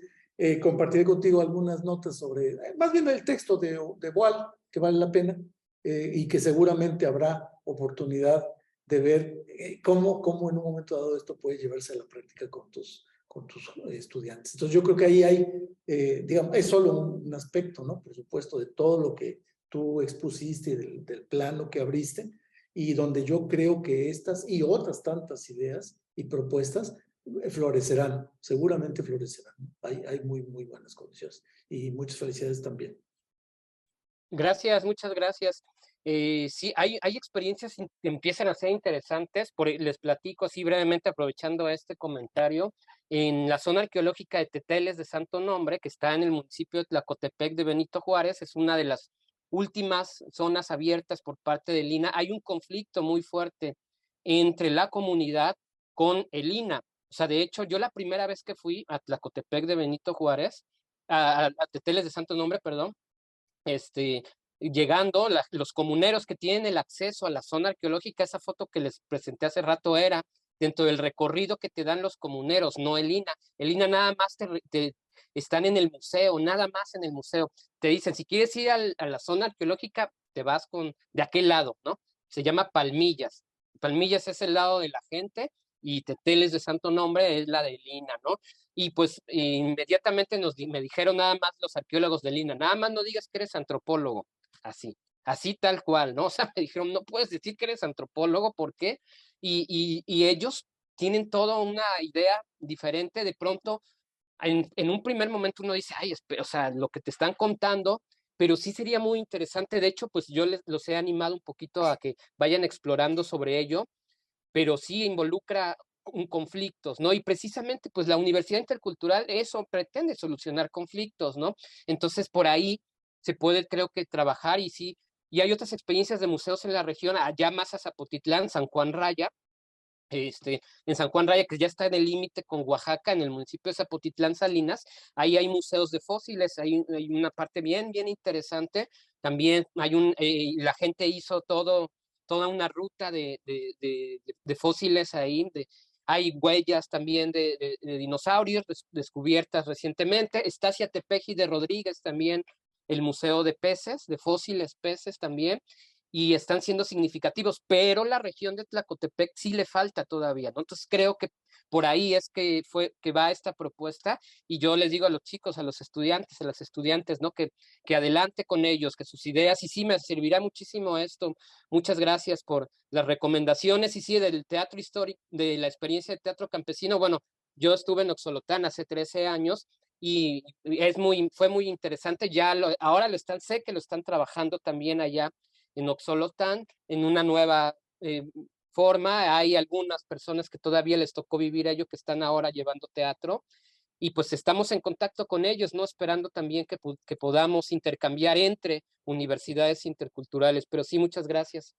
Compartiré contigo algunas notas sobre, más bien el texto de Boal, que vale la pena, y que seguramente habrá oportunidad de ver cómo en un momento dado esto puede llevarse a la práctica con tus estudiantes. Entonces yo creo que ahí hay, digamos, es solo un aspecto, ¿no? Por supuesto, de todo lo que tú expusiste y del plano que abriste, y donde yo creo que estas y otras tantas ideas y propuestas florecerán, seguramente florecerán. Hay muy, muy buenas condiciones y muchas felicidades también. Gracias, muchas gracias. Sí, hay experiencias que empiezan a ser interesantes. Les platico así brevemente, aprovechando este comentario. En la zona arqueológica de Teteles de Santo Nombre, que está en el municipio de Tlacotepec de Benito Juárez, es una de las últimas zonas abiertas por parte del INAH. Hay un conflicto muy fuerte entre la comunidad con el INAH. O sea, de hecho, yo la primera vez que fui a Tlacotepec de Benito Juárez, a Teteles de Santo Nombre, perdón, llegando, los comuneros que tienen el acceso a la zona arqueológica, esa foto que les presenté hace rato era dentro del recorrido que te dan los comuneros, no el INAH. El INAH nada más están en el museo, nada más en el museo. Te dicen, si quieres ir a la zona arqueológica, te vas de aquel lado, ¿no? Se llama Palmillas. Palmillas es el lado de la gente y Teteles de Santo Nombre es la del INAH, ¿no? Y pues inmediatamente me dijeron nada más los arqueólogos del INAH, nada más no digas que eres antropólogo, así tal cual, ¿no? O sea, me dijeron, no puedes decir que eres antropólogo, ¿por qué? Y ellos tienen toda una idea diferente, de pronto, en un primer momento uno dice, ay, o sea, lo que te están contando, pero sí sería muy interesante, de hecho, pues yo los he animado un poquito a que vayan explorando sobre ello, pero sí involucra conflictos, ¿no? Y precisamente, pues la Universidad Intercultural eso pretende solucionar conflictos, ¿no? Entonces, por ahí se puede, creo que, trabajar y sí, y hay otras experiencias de museos en la región, allá más a Zapotitlán, San Juan Raya, en San Juan Raya, que ya está en el límite con Oaxaca, en el municipio de Zapotitlán Salinas, ahí hay museos de fósiles, hay una parte bien, bien interesante. También la gente hizo toda una ruta de fósiles ahí, hay huellas también de dinosaurios descubiertas recientemente. Está Tepeji de Rodríguez también, el Museo de Peces, de fósiles peces también, y están siendo significativos, pero la región de Tlacotepec sí le falta todavía, ¿no? Entonces creo que por ahí es que va esta propuesta, y yo les digo a los chicos, a los estudiantes, a las estudiantes, ¿no? Que adelante con ellos, que sus ideas, y sí me servirá muchísimo esto. Muchas gracias por las recomendaciones, y sí, del teatro histórico, de la experiencia de teatro campesino. Bueno, yo estuve en Oxolotán hace 13 años, y fue muy interesante. Ahora sé que lo están trabajando también allá en Oxolotán, en una nueva forma. Hay algunas personas que todavía les tocó vivir ello, que están ahora llevando teatro, y pues estamos en contacto con ellos, ¿no? Esperando también que podamos intercambiar entre universidades interculturales. Pero sí, muchas gracias.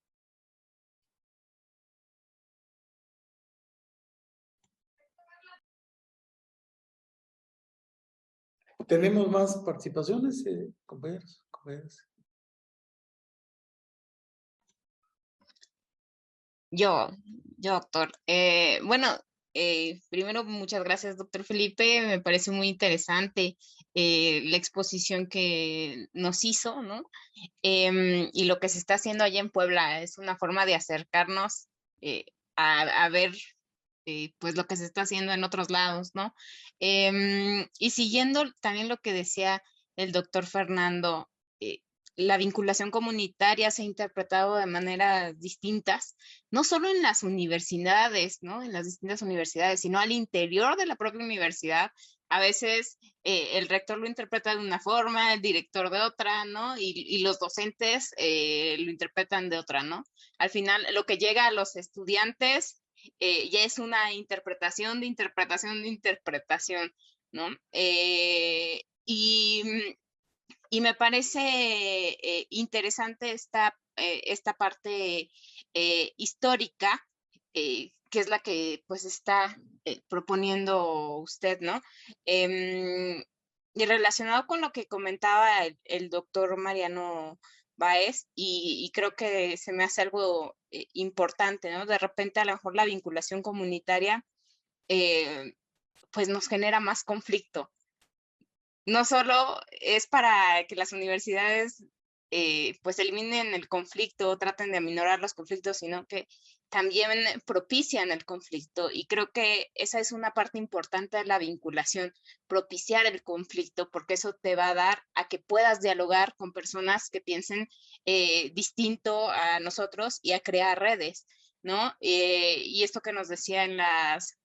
¿Tenemos más participaciones, compañeros, compañeras? Yo, doctor. Bueno, primero, muchas gracias, doctor Felipe. Me parece muy interesante la exposición que nos hizo, ¿no? Y lo que se está haciendo allá en Puebla es una forma de acercarnos a ver pues lo que se está haciendo en otros lados, ¿no? Y siguiendo también lo que decía el doctor Fernando, la vinculación comunitaria se ha interpretado de maneras distintas, no solo en las universidades, ¿no? En las distintas universidades, sino al interior de la propia universidad. A veces el rector lo interpreta de una forma, el director de otra, ¿no? Y los docentes lo interpretan de otra, ¿no? Al final, lo que llega a los estudiantes ya es una interpretación de interpretación de interpretación, ¿no? Y me parece interesante esta parte histórica, que es la que pues está proponiendo usted, ¿no? Y relacionado con lo que comentaba el doctor Mariano Báez, y creo que se me hace algo importante, ¿no? De repente a lo mejor la vinculación comunitaria pues nos genera más conflicto. No solo es para que las universidades pues eliminen el conflicto, traten de aminorar los conflictos, sino que también propician el conflicto. Y creo que esa es una parte importante de la vinculación, propiciar el conflicto, porque eso te va a dar a que puedas dialogar con personas que piensen distinto a nosotros y a crear redes, ¿no? Y esto que nos decía en las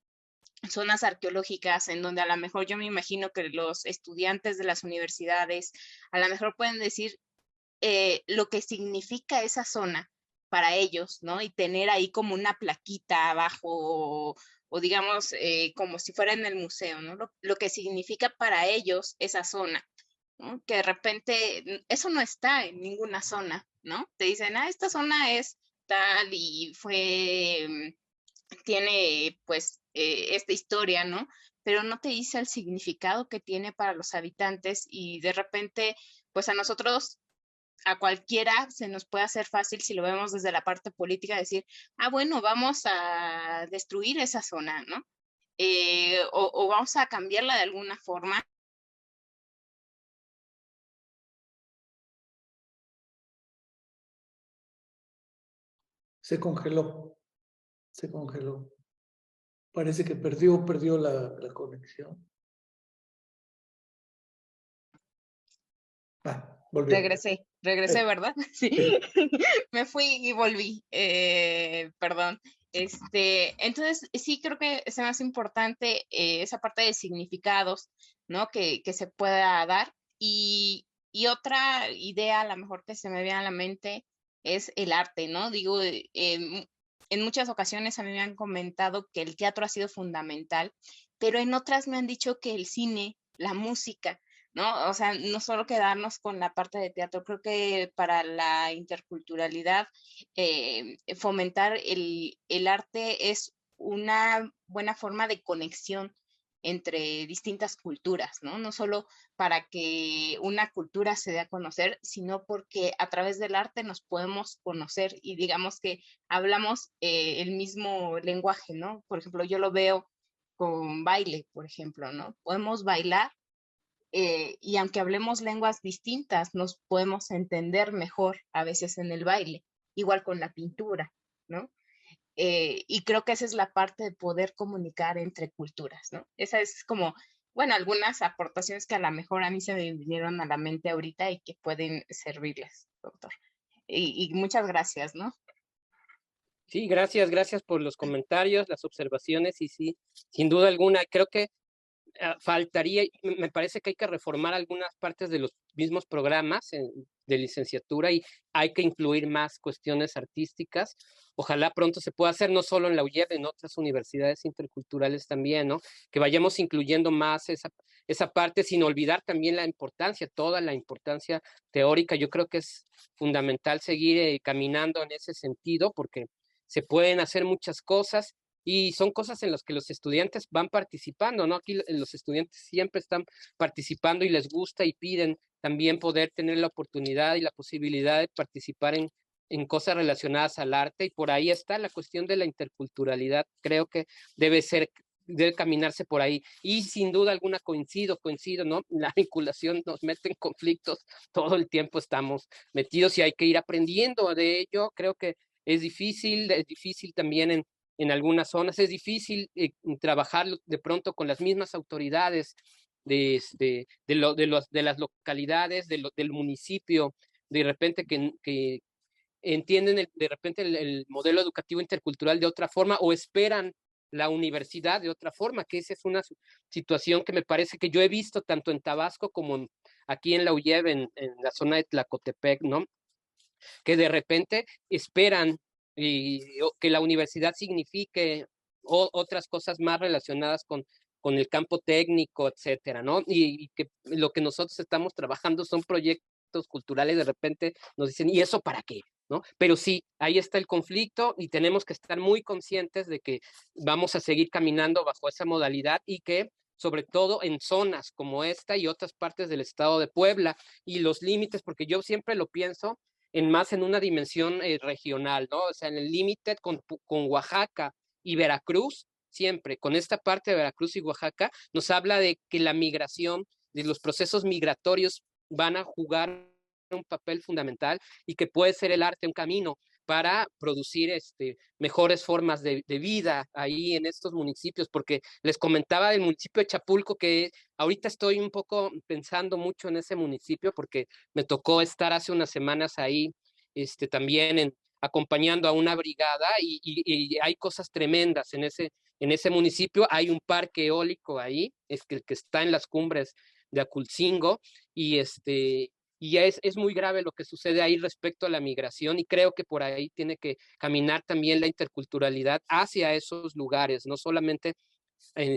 zonas arqueológicas, en donde a lo mejor yo me imagino que los estudiantes de las universidades a lo mejor pueden decir lo que significa esa zona para ellos, ¿no? Y tener ahí como una plaquita abajo o digamos como si fuera en el museo, ¿no? Lo que significa para ellos esa zona, ¿no? Que de repente eso no está en ninguna zona, ¿no? Te dicen, esta zona es tal y tiene pues esta historia, ¿no? Pero no te dice el significado que tiene para los habitantes y de repente, pues a nosotros, a cualquiera se nos puede hacer fácil si lo vemos desde la parte política, decir, bueno, vamos a destruir esa zona, ¿no? O vamos a cambiarla de alguna forma. Se congeló, se congeló. Parece que perdió la conexión. Volvió. Regresé, ¿verdad? Sí. Me fui y volví. Perdón. Entonces, sí creo que es más importante esa parte de significados, ¿no? Que se pueda dar. Y otra idea, a lo mejor que se me viene a la mente, es el arte, ¿no? Digo, en muchas ocasiones a mí me han comentado que el teatro ha sido fundamental, pero en otras me han dicho que el cine, la música, ¿no? O sea, no solo quedarnos con la parte de teatro, creo que para la interculturalidad, fomentar el arte es una buena forma de conexión entre distintas culturas, ¿no? No solo para que una cultura se dé a conocer, sino porque a través del arte nos podemos conocer y digamos que hablamos el mismo lenguaje, ¿no? Por ejemplo, yo lo veo con baile, por ejemplo, ¿no? Podemos bailar y aunque hablemos lenguas distintas, nos podemos entender mejor a veces en el baile, igual con la pintura, ¿no? Y creo que esa es la parte de poder comunicar entre culturas, ¿no? Esa es como, bueno, algunas aportaciones que a lo mejor a mí se me vinieron a la mente ahorita y que pueden servirles, doctor. Y muchas gracias, ¿no? Sí, gracias por los comentarios, las observaciones y sí, sin duda alguna, creo que faltaría, me parece que hay que reformar algunas partes de los mismos programas de licenciatura y hay que incluir más cuestiones artísticas, ojalá pronto se pueda hacer, no solo en la UIEP, en otras universidades interculturales también, ¿no? Que vayamos incluyendo más esa parte, sin olvidar también la importancia, toda la importancia teórica. Yo creo que es fundamental seguir caminando en ese sentido, porque se pueden hacer muchas cosas y son cosas en las que los estudiantes van participando, ¿no? Aquí los estudiantes siempre están participando y les gusta y piden también poder tener la oportunidad y la posibilidad de participar en cosas relacionadas al arte, y por ahí está la cuestión de la interculturalidad. Creo que debe caminarse por ahí, y sin duda alguna coincido, ¿no? La vinculación nos mete en conflictos, todo el tiempo estamos metidos y hay que ir aprendiendo de ello. Creo que es difícil también en algunas zonas, es difícil trabajar de pronto con las mismas autoridades de las localidades, del municipio, de repente que entienden de repente el modelo educativo intercultural de otra forma, o esperan la universidad de otra forma, que esa es una situación que me parece que yo he visto tanto en Tabasco como aquí en la UIEB, en la zona de Tlacotepec, ¿no? Que de repente esperan que la universidad signifique otras cosas más relacionadas con el campo técnico, etcétera, ¿no? Y que lo que nosotros estamos trabajando son proyectos culturales, de repente nos dicen, ¿y eso para qué? ¿No? Pero sí, ahí está el conflicto y tenemos que estar muy conscientes de que vamos a seguir caminando bajo esa modalidad, y que sobre todo en zonas como esta y otras partes del estado de Puebla y los límites, porque yo siempre lo pienso más en una dimensión regional, ¿no? O sea, en el límite con Oaxaca y Veracruz, siempre con esta parte de Veracruz y Oaxaca, nos habla de que la migración, de los procesos migratorios van a jugar un papel fundamental, y que puede ser el arte un camino para producir mejores formas de vida ahí en estos municipios, porque les comentaba del municipio de Chapulco, que ahorita estoy un poco pensando mucho en ese municipio, porque me tocó estar hace unas semanas ahí también acompañando a una brigada, y hay cosas tremendas en ese municipio. Hay un parque eólico ahí, que está en las cumbres de Aculcingo, y ya es muy grave lo que sucede ahí respecto a la migración, y creo que por ahí tiene que caminar también la interculturalidad hacia esos lugares, no solamente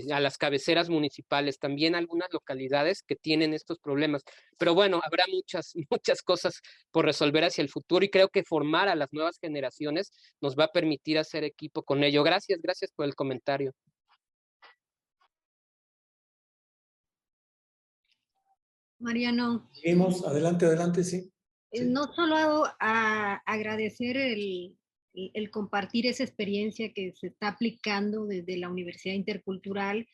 a las cabeceras municipales, también algunas localidades que tienen estos problemas. Pero bueno, habrá muchas, muchas cosas por resolver hacia el futuro, y creo que formar a las nuevas generaciones nos va a permitir hacer equipo con ello. Gracias por el comentario. Mariano, Seguimos, adelante, sí. no solo a agradecer el compartir esa experiencia que se está aplicando desde la Universidad Intercultural,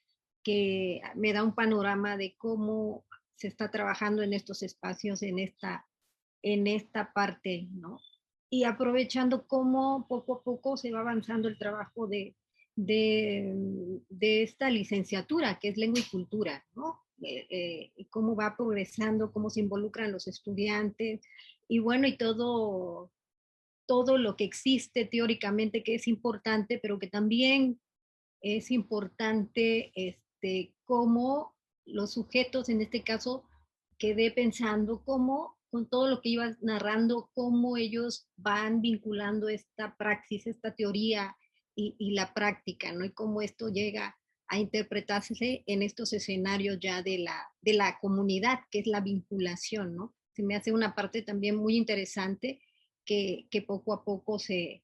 que me da un panorama de cómo se está trabajando en estos espacios, en esta parte, ¿no? Y aprovechando cómo poco a poco se va avanzando el trabajo de esta licenciatura, que es lengua y cultura, ¿no? Cómo va progresando, cómo se involucran los estudiantes, y bueno, y todo lo que existe teóricamente que es importante, pero que también es importante cómo los sujetos, en este caso, quedé pensando cómo, con todo lo que ibas narrando, cómo ellos van vinculando esta praxis, esta teoría y la práctica, ¿no? Y cómo esto llega a interpretarse en estos escenarios ya de la comunidad, que es la vinculación, ¿no? Se me hace una parte también muy interesante que poco a poco se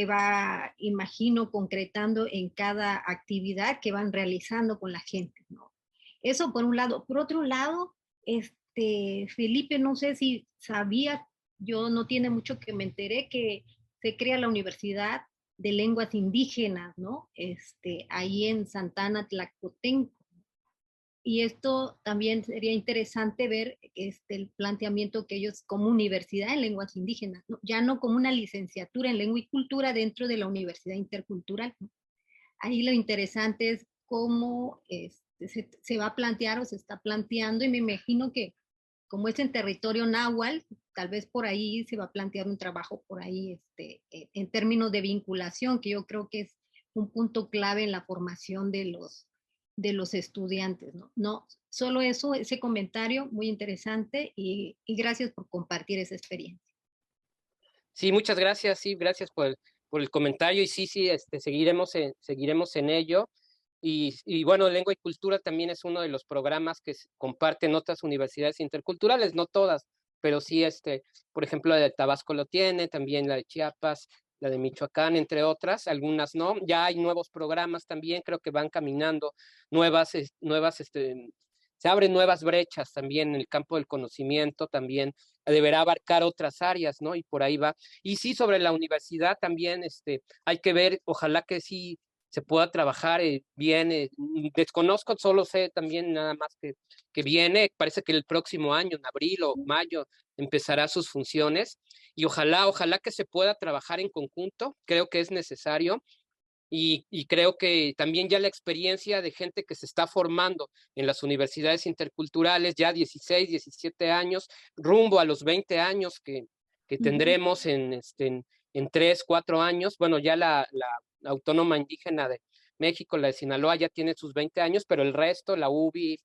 va, imagino, concretando en cada actividad que van realizando con la gente, ¿no? Eso por un lado. Por otro lado, Felipe, no sé si sabía, yo no tiene mucho que me enteré que se crea la Universidad de Lenguas Indígenas, ¿no? Ahí en Santana, Tlacotenco. Y esto también sería interesante ver el planteamiento que ellos como universidad en lenguas indígenas, ¿no? Ya no como una licenciatura en lengua y cultura dentro de la Universidad Intercultural, ¿no? Ahí lo interesante es cómo se va a plantear o se está planteando, y me imagino que como es en territorio náhuatl, tal vez por ahí se va a plantear un trabajo por ahí en términos de vinculación, que yo creo que es un punto clave en la formación de los estudiantes, ¿no? No, solo eso, ese comentario muy interesante, y gracias por compartir esa experiencia. Sí, muchas gracias, sí, gracias el comentario y sí, seguiremos en ello. Y bueno, Lengua y Cultura también es uno de los programas que comparten otras universidades interculturales, no todas, pero sí, por ejemplo, la de Tabasco lo tiene, también la de Chiapas, la de Michoacán, entre otras, algunas no. Ya hay nuevos programas también, creo que van caminando se abren nuevas brechas también en el campo del conocimiento, también deberá abarcar otras áreas, ¿no? Y por ahí va. Y sí, sobre la universidad también, hay que ver, ojalá que sí se pueda trabajar bien. Desconozco, solo sé también nada más que viene, parece que el próximo año, en abril o mayo, empezará sus funciones y ojalá que se pueda trabajar en conjunto, creo que es necesario. Y creo que también ya la experiencia de gente que se está formando en las universidades interculturales, ya 16, 17 años, rumbo a los 20 años que tendremos en 3, 4 años. Bueno, ya la Autónoma Indígena de México, la de Sinaloa, ya tiene sus 20 años, pero el resto, la UBI,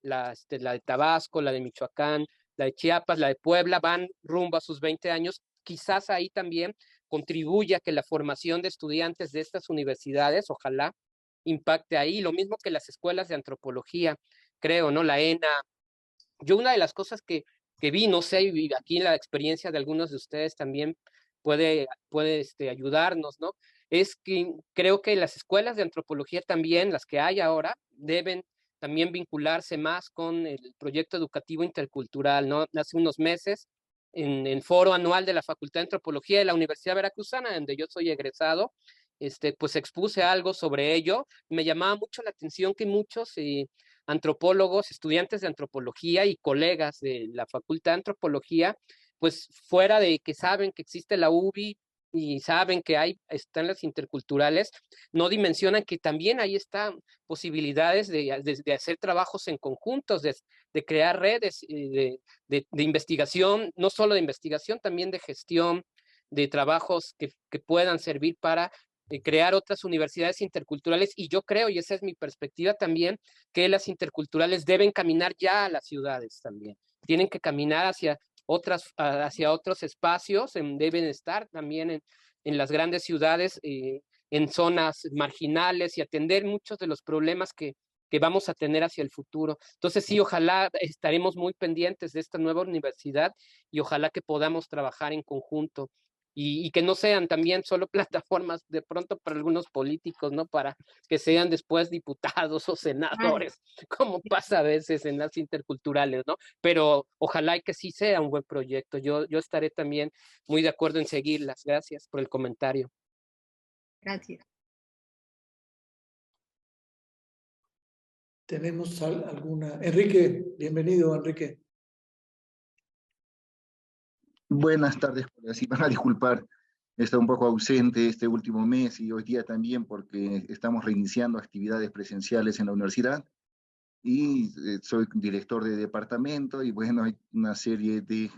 la de Tabasco, la de Michoacán, la de Chiapas, la de Puebla, van rumbo a sus 20 años. Quizás ahí también contribuya a que la formación de estudiantes de estas universidades, ojalá, impacte ahí. Lo mismo que las escuelas de antropología, creo, ¿no? La ENA. Yo una de las cosas que vi, no sé, y aquí la experiencia de algunos de ustedes también puede ayudarnos, ¿no? Es que creo que las escuelas de antropología también, las que hay ahora, deben también vincularse más con el proyecto educativo intercultural, ¿no? Hace unos meses, en el foro anual de la Facultad de Antropología de la Universidad Veracruzana, donde yo soy egresado, pues expuse algo sobre ello. Me llamaba mucho la atención que muchos antropólogos, estudiantes de antropología y colegas de la Facultad de Antropología, pues fuera de que saben que existe la UBI y saben que están las interculturales, no dimensionan que también ahí están posibilidades de hacer trabajos en conjuntos, de crear redes de investigación, no solo de investigación, también de gestión, de trabajos que puedan servir para crear otras universidades interculturales. Y yo creo, y esa es mi perspectiva también, que las interculturales deben caminar ya a las ciudades también. Tienen que caminar hacia otros espacios, deben estar también en las grandes ciudades, en zonas marginales y atender muchos de los problemas que vamos a tener hacia el futuro. Entonces sí, ojalá estaremos muy pendientes de esta nueva universidad y ojalá que podamos trabajar en conjunto y que no sean también solo plataformas de pronto para algunos políticos, ¿no? Para que sean después diputados o senadores, como pasa a veces en las interculturales, ¿no? Pero ojalá y que sí sea un buen proyecto. Yo estaré también muy de acuerdo en seguirlas. Gracias por el comentario. Gracias. ¿Tenemos alguna? Enrique, bienvenido, Enrique. Buenas tardes, si van a disculpar, he estado un poco ausente este último mes y hoy día también porque estamos reiniciando actividades presenciales en la universidad y soy director de departamento y bueno, hay una serie de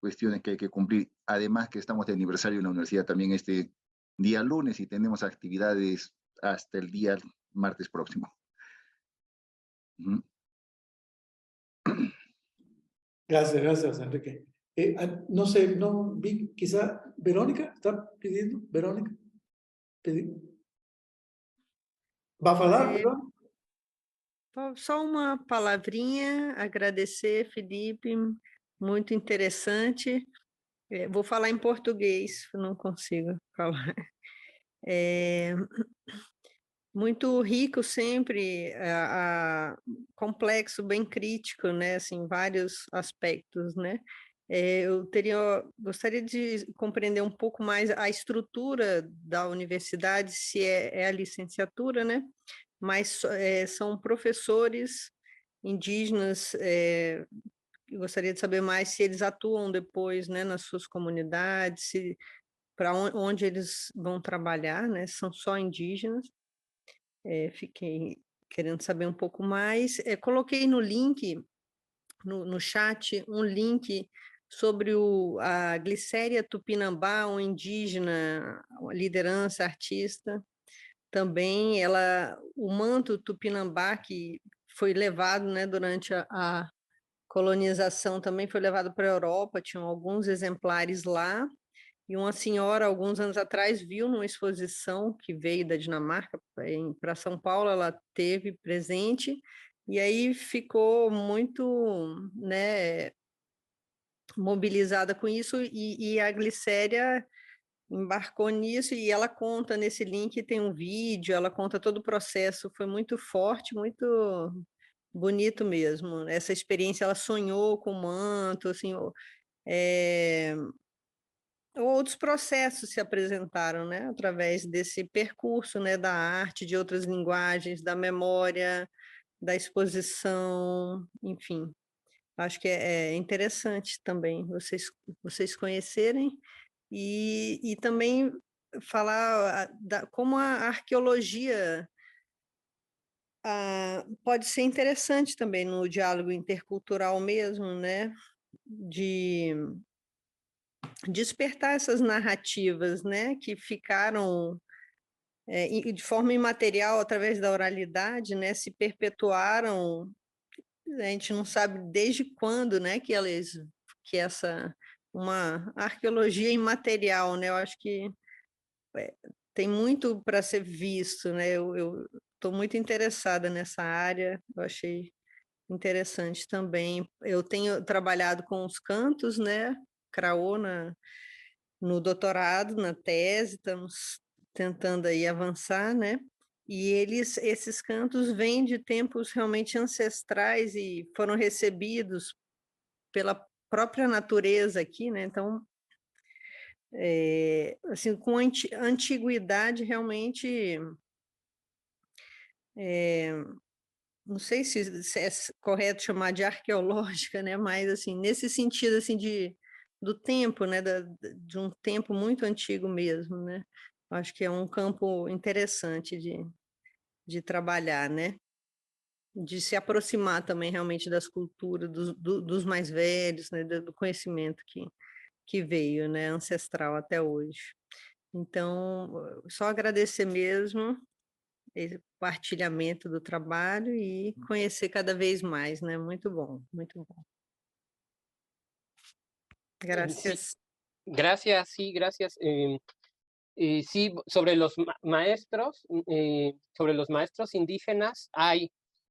cuestiones que hay que cumplir. Además que estamos de aniversario en la universidad también este día lunes y tenemos actividades hasta el día martes próximo. Gracias, Enrique. No sé, no vi, quizá Verónica está pidiendo. Verónica, vai falar, Verónica? Só uma palavrinha, agradecer, Felipe, muito interessante. Vou falar em português, não consigo falar. Muito rico sempre, complexo, bem crítico, né, assim, vários aspectos, né. Eu gostaria de compreender um pouco mais a estrutura da universidade, se é a licenciatura, né, mas são professores indígenas, eu gostaria de saber mais se eles atuam depois, né, nas suas comunidades, para onde eles vão trabalhar, né, são só indígenas. Fiquei querendo saber um pouco mais. Coloquei no link, no chat, um link sobre a Glicéria Tupinambá, um indígena, uma liderança, artista. Também o manto Tupinambá, que foi levado, né, durante a colonização, também foi levado para a Europa, tinham alguns exemplares lá. E uma senhora, alguns anos atrás, viu numa exposição que veio da Dinamarca para São Paulo, ela teve presente, e aí ficou muito, né, mobilizada com isso, e a Glicéria embarcou nisso, e ela conta nesse link, tem um vídeo, ela conta todo o processo, foi muito forte, muito bonito mesmo. Essa experiência, ela sonhou com o manto, assim, outros processos se apresentaram, né, através desse percurso, né, da arte, de outras linguagens, da memória, da exposição, enfim. Acho que é interessante também vocês conhecerem e também falar como a arqueologia pode ser interessante também no diálogo intercultural mesmo, né, de despertar essas narrativas, né, que ficaram de forma imaterial através da oralidade, né, se perpetuaram. A gente não sabe desde quando, né, que essa uma arqueologia imaterial, né? Eu acho que tem muito para ser visto, né? Eu estou muito interessada nessa área. Eu achei interessante também. Eu tenho trabalhado com os cantos, né? Craô no doutorado, na tese, estamos tentando aí avançar, né? E esses cantos vêm de tempos realmente ancestrais e foram recebidos pela própria natureza aqui, né? Então, assim, com antiguidade realmente, não sei se é correto chamar de arqueológica, né? Mas assim, nesse sentido assim do tempo, né? De um tempo muito antigo mesmo, né? Acho que é um campo interessante de trabalhar, né? De se aproximar também realmente das culturas, dos mais velhos, né? Do conhecimento que veio, né? Ancestral até hoje. Então, só agradecer mesmo esse partilhamento do trabalho e conhecer cada vez mais, né? Muito bom, muito bom. Sí, Gracias. gracias, sí, gracias. Sí, sobre los maestros, sobre los maestros indígenas,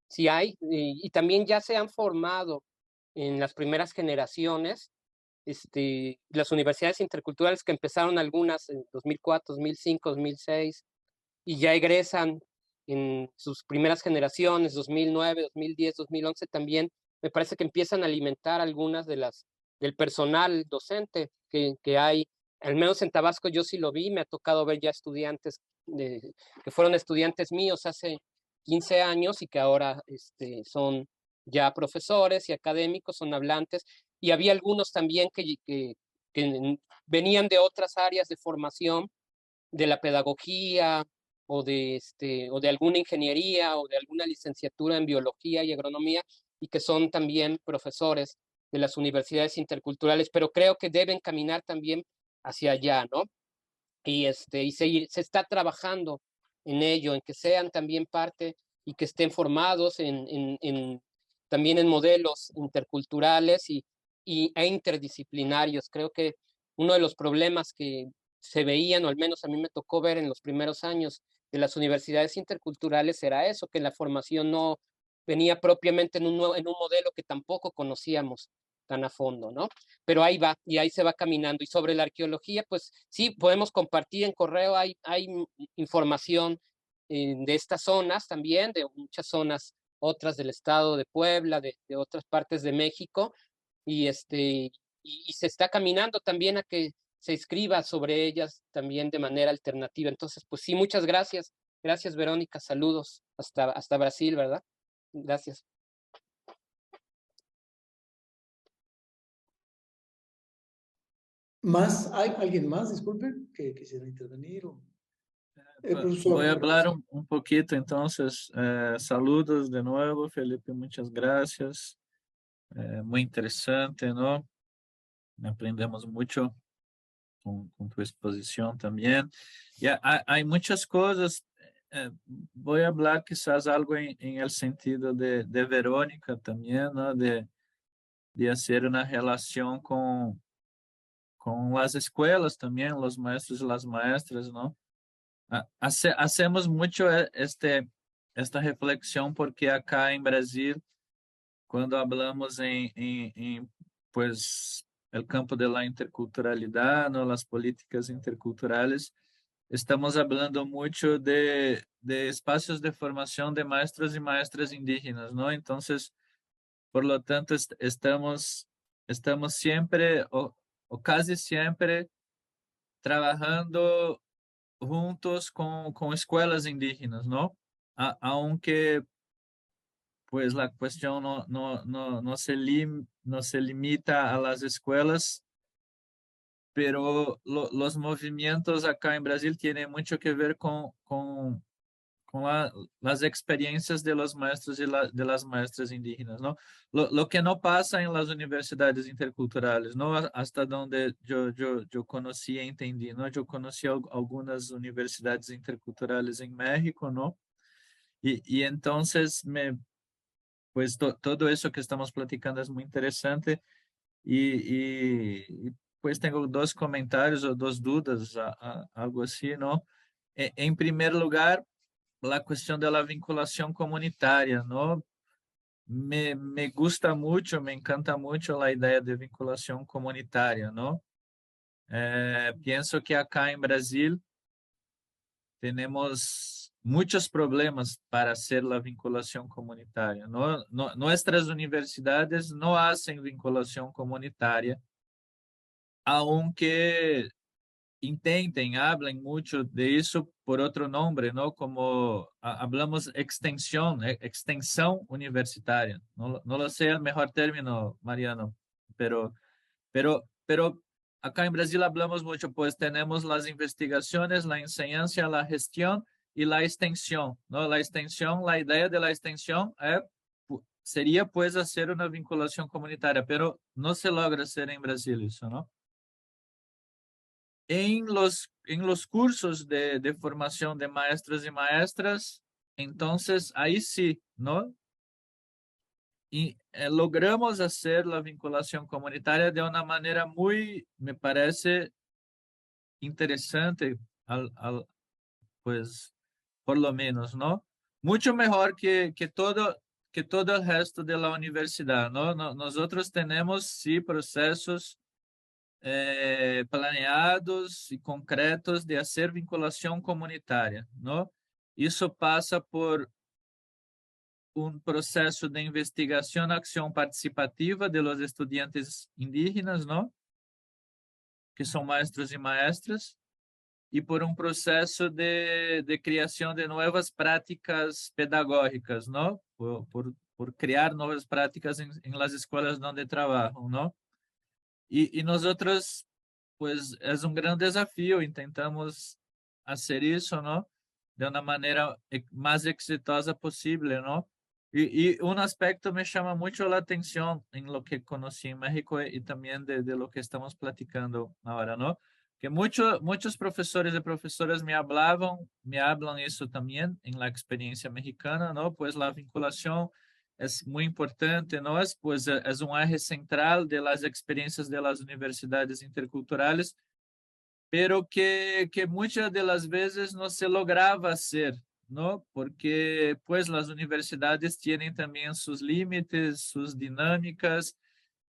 sí hay, y también ya se han formado en las primeras generaciones, las universidades interculturales que empezaron algunas en 2004, 2005, 2006, y ya egresan en sus primeras generaciones, 2009, 2010, 2011 también, me parece que empiezan a alimentar algunas del personal docente que hay. Al menos en Tabasco yo sí lo vi, me ha tocado ver ya estudiantes que fueron estudiantes míos hace 15 años y que ahora son ya profesores y académicos, son hablantes, y había algunos también que venían de otras áreas de formación, de la pedagogía o de alguna ingeniería o de alguna licenciatura en biología y agronomía, y que son también profesores de las universidades interculturales, pero creo que deben caminar también hacia allá, ¿no? Y se está trabajando en ello, en que sean también parte y que estén formados también en modelos interculturales e interdisciplinarios. Creo que uno de los problemas que se veían, o al menos a mí me tocó ver en los primeros años de las universidades interculturales, era eso, que la formación no venía propiamente en un modelo que tampoco conocíamos tan a fondo, ¿no? Pero ahí va, y ahí se va caminando. Y sobre la arqueología, pues sí, podemos compartir en correo, hay información de estas zonas también, de muchas zonas otras del estado de Puebla, de otras partes de México, y se está caminando también a que se escriba sobre ellas también de manera alternativa. Entonces, pues sí, muchas gracias. Gracias, Verónica. Saludos hasta Brasil, ¿verdad? Gracias. ¿Más? ¿Hay alguien más, disculpe, que quisiera intervenir? Profesor, Voy a hablar un poquito entonces. Saludos de nuevo, Felipe, muchas gracias. Muy interesante, ¿no? Aprendemos mucho con tu exposición también. Ya, hay muchas cosas. Voy a hablar quizás algo en el sentido de Verónica también, ¿no? De hacer una relación con las escuelas también, los maestros y las maestras, ¿no? Hacemos mucho esta reflexión porque acá en Brasil, cuando hablamos pues, el campo de la interculturalidad, ¿no? Las políticas interculturales, estamos hablando mucho de espacios de formación de maestros y maestras indígenas, ¿no? Entonces, por lo tanto, estamos siempre o casi siempre trabajando juntos con escuelas indígenas, ¿no? Aunque pues la cuestión no se limita a las escuelas, pero los movimientos acá en Brasil tienen mucho que ver con las experiencias de los maestros y de las maestras indígenas, ¿no? Lo que no pasa en las universidades interculturales, ¿no? Hasta donde yo conocí y entendí, ¿no? Yo conocí algunas universidades interculturales en México, ¿no? Y entonces, pues todo eso que estamos platicando es muy interesante pues tengo dos comentarios o dos dudas, algo así, ¿no? En primer lugar, la cuestión de la vinculación comunitaria, ¿no? Me gusta mucho, me encanta mucho la idea de vinculación comunitaria, ¿no? Pienso que acá en Brasil tenemos muchos problemas para hacer la vinculación comunitaria, ¿no? Nuestras universidades no hacen vinculación comunitaria, aunque intenten, hablen mucho de eso por otro nombre, ¿no? Como hablamos extensión universitaria. No lo sé el mejor término, Mariano, pero acá en Brasil hablamos mucho, pues tenemos las investigaciones, la enseñanza, la gestión y la extensión, ¿no? La extensión, la idea de la extensión sería pues hacer una vinculación comunitaria, pero no se logra hacer en Brasil eso, ¿no? En los cursos de formación de maestros y maestras, entonces ahí sí, ¿no? Y logramos hacer la vinculación comunitaria de una manera muy, me parece, interesante, pues, por lo menos, ¿no? Mucho mejor que todo el resto de la universidad, ¿no? Nosotros tenemos, sí, procesos planeados y concretos de hacer vinculación comunitaria, ¿no? Eso pasa por un proceso de investigación, acción participativa de los estudiantes indígenas, ¿no? Que son maestros y maestras, y por un proceso de creación de nuevas prácticas pedagógicas, ¿no? Por crear nuevas prácticas en las escuelas donde trabajan, ¿no? Y nosotros, pues, es un gran desafío, intentamos hacer eso, ¿no? De una manera más exitosa posible, ¿no? Y un aspecto me llama mucho la atención en lo que conocí en México y también de lo que estamos platicando ahora, ¿no? Que muchos profesores y profesoras me hablan eso también en la experiencia mexicana, ¿no? Pues la vinculación es muy importante, ¿no? Pues es un eje central de las experiencias de las universidades interculturales, pero que muchas de las veces no se lograba hacer, ¿no? Porque pues las universidades tienen también sus límites, sus dinámicas,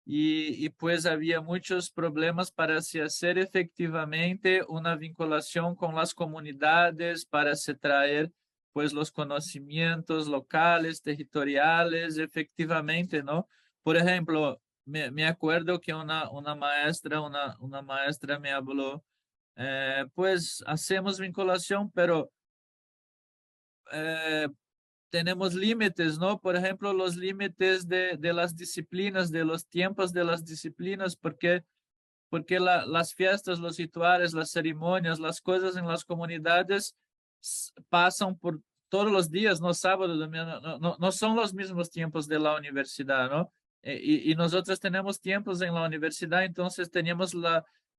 y pues había muchos problemas para se hacer efectivamente una vinculación con las comunidades, para se traer pues los conocimientos locales, territoriales, efectivamente, ¿no? Por ejemplo, me acuerdo que una maestra me habló, pues hacemos vinculación, pero tenemos límites, ¿no? Por ejemplo, los límites de las disciplinas, de los tiempos de las disciplinas, porque las fiestas, los rituales, las ceremonias, las cosas en las comunidades pasan por todos los días, no sábado, domingo, no son los mismos tiempos de la universidad, ¿no? Y nosotros tenemos tiempos en la universidad, entonces teníamos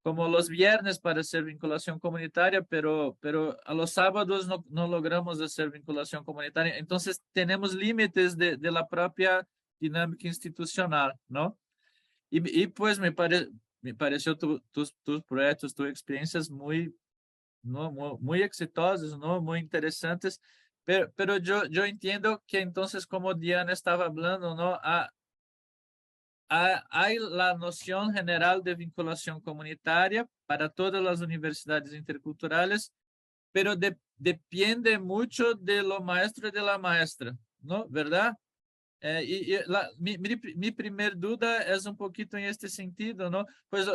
como los viernes para hacer vinculación comunitaria, pero a los sábados no logramos hacer vinculación comunitaria. Entonces tenemos límites de la propia dinámica institucional, ¿no? Y pues me parece, me pareció tus proyectos, tus experiencias muy, ¿no? Muy exitosos, ¿no? Muy interesantes. Pero yo entiendo que entonces, como Diana estaba hablando, ¿no? Hay la noción general de vinculación comunitaria para todas las universidades interculturales, pero depende mucho de lo maestro y de la maestra, ¿no? ¿Verdad? Mi primer duda es un poquito en este sentido, ¿no? Pues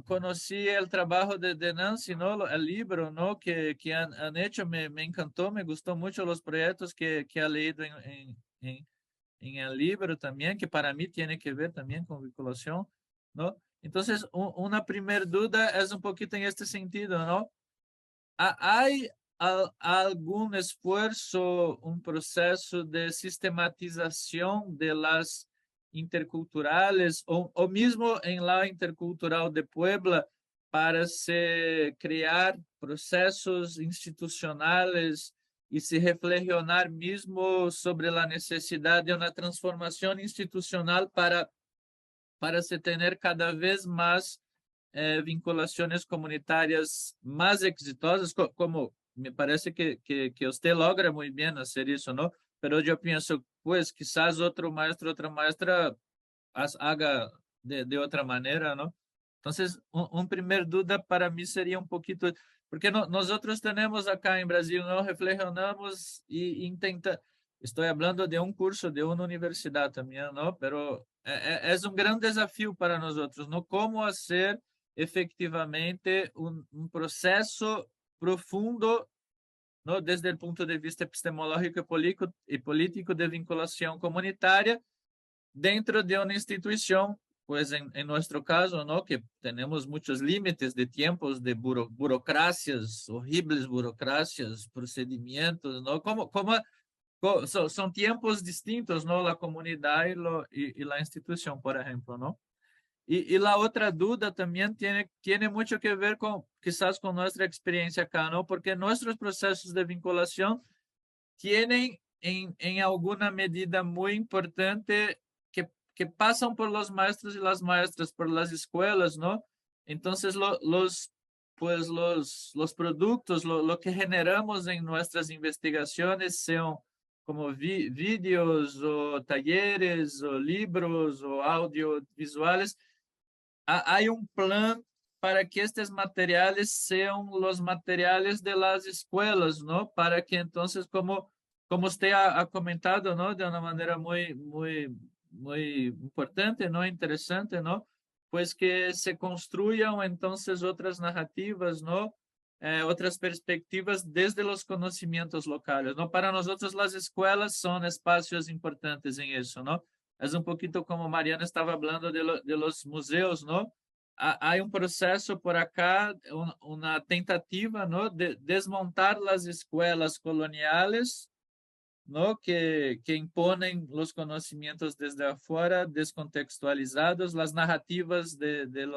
conocí el trabajo de Nancy, ¿no? El libro, ¿no? Que han hecho, me encantó, me gustó mucho los proyectos que ha leído en el libro también, que para mí tiene que ver también con vinculación, ¿no? Entonces, una primera duda es un poquito en este sentido, ¿no? ¿Hay algún esfuerzo, un proceso de sistematización de las interculturales o mismo en la intercultural de Puebla para se crear procesos institucionales y se reflexionar mismo sobre la necesidad de una transformación institucional para se tener cada vez más vinculaciones comunitarias más exitosas, como me parece que usted logra muy bien hacer eso, ¿no? Pero yo pienso, pues quizás otro maestro, otra maestra haga de otra manera, ¿no? Entonces, un primer duda para mí sería un poquito, porque nosotros tenemos acá en Brasil, ¿no? Reflexionamos y intenta. Estoy hablando de un curso de una universidad también, ¿no? Pero es un gran desafío para nosotros, ¿no? Cómo hacer efectivamente un proceso profundo, ¿no? Desde el punto de vista epistemológico y político de vinculación comunitaria dentro de una institución, pues en nuestro caso, ¿no? Que tenemos muchos límites de tiempos, de burocracias, horribles burocracias, procedimientos, ¿no? Son tiempos distintos, ¿no? La comunidad y la institución, por ejemplo, ¿no? Y la otra duda también tiene mucho que ver con, quizás con nuestra experiencia acá, ¿no? Porque nuestros procesos de vinculación tienen en alguna medida muy importante que pasan por los maestros y las maestras, por las escuelas, ¿no? Entonces, pues los productos, lo que generamos en nuestras investigaciones son como vídeos o talleres o libros o audiovisuales. Hay un plan para que estos materiales sean los materiales de las escuelas, ¿no? Para que entonces, como usted ha comentado, ¿no? De una manera muy importante, ¿no? Interesante, ¿no? Pues que se construyan entonces otras narrativas, ¿no? Otras perspectivas desde los conocimientos locales, ¿no? Para nosotros las escuelas son espacios importantes en eso, ¿no? Es un poquito como Mariana estaba hablando de los museos, ¿no? Hay un proceso por acá, una tentativa, ¿no? De desmontar las escuelas coloniales, ¿no? Que imponen los conocimientos desde afuera, descontextualizados, las narrativas de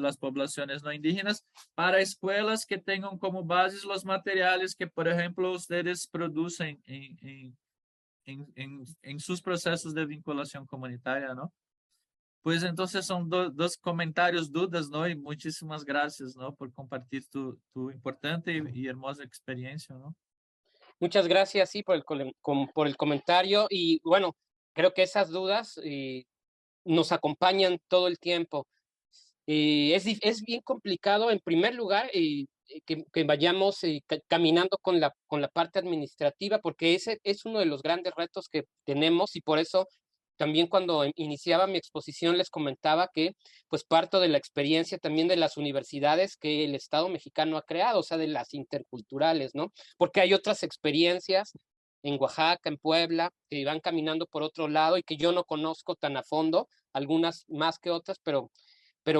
las poblaciones no indígenas, para escuelas que tengan como bases los materiales que, por ejemplo, ustedes producen en sus procesos de vinculación comunitaria, ¿no? Pues entonces son dos comentarios, dudas, ¿no? Y muchísimas gracias, ¿no? Por compartir tu importante y hermosa experiencia, ¿no? Muchas gracias, sí, por por el comentario. Y bueno, creo que esas dudas nos acompañan todo el tiempo. Es bien complicado, en primer lugar, que vayamos caminando con la parte administrativa, porque ese es uno de los grandes retos que tenemos y por eso también cuando iniciaba mi exposición les comentaba que pues parto de la experiencia también de las universidades que el Estado mexicano ha creado, o sea, de las interculturales, ¿no? Porque hay otras experiencias en Oaxaca, en Puebla, que van caminando por otro lado y que yo no conozco tan a fondo, algunas más que otras, pero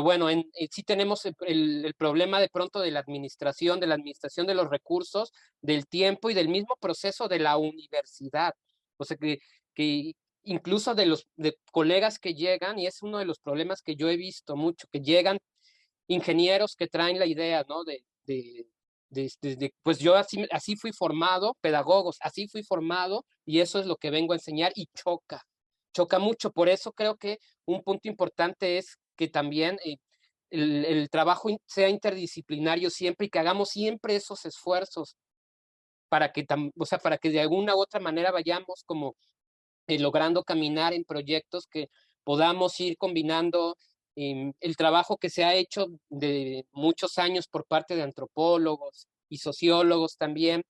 bueno, sí tenemos el problema de pronto de la administración de los recursos, del tiempo y del mismo proceso de la universidad. O sea, que incluso de colegas que llegan, y es uno de los problemas que yo he visto mucho, que llegan ingenieros que traen la idea, ¿no? Pues yo así fui formado, pedagogos, así fui formado, y eso es lo que vengo a enseñar, y choca mucho. Por eso creo que un punto importante es que también el trabajo sea interdisciplinario siempre y que hagamos siempre esos esfuerzos para que, o sea, para que de alguna u otra manera vayamos como logrando caminar en proyectos que podamos ir combinando el trabajo que se ha hecho de muchos años por parte de antropólogos y sociólogos también,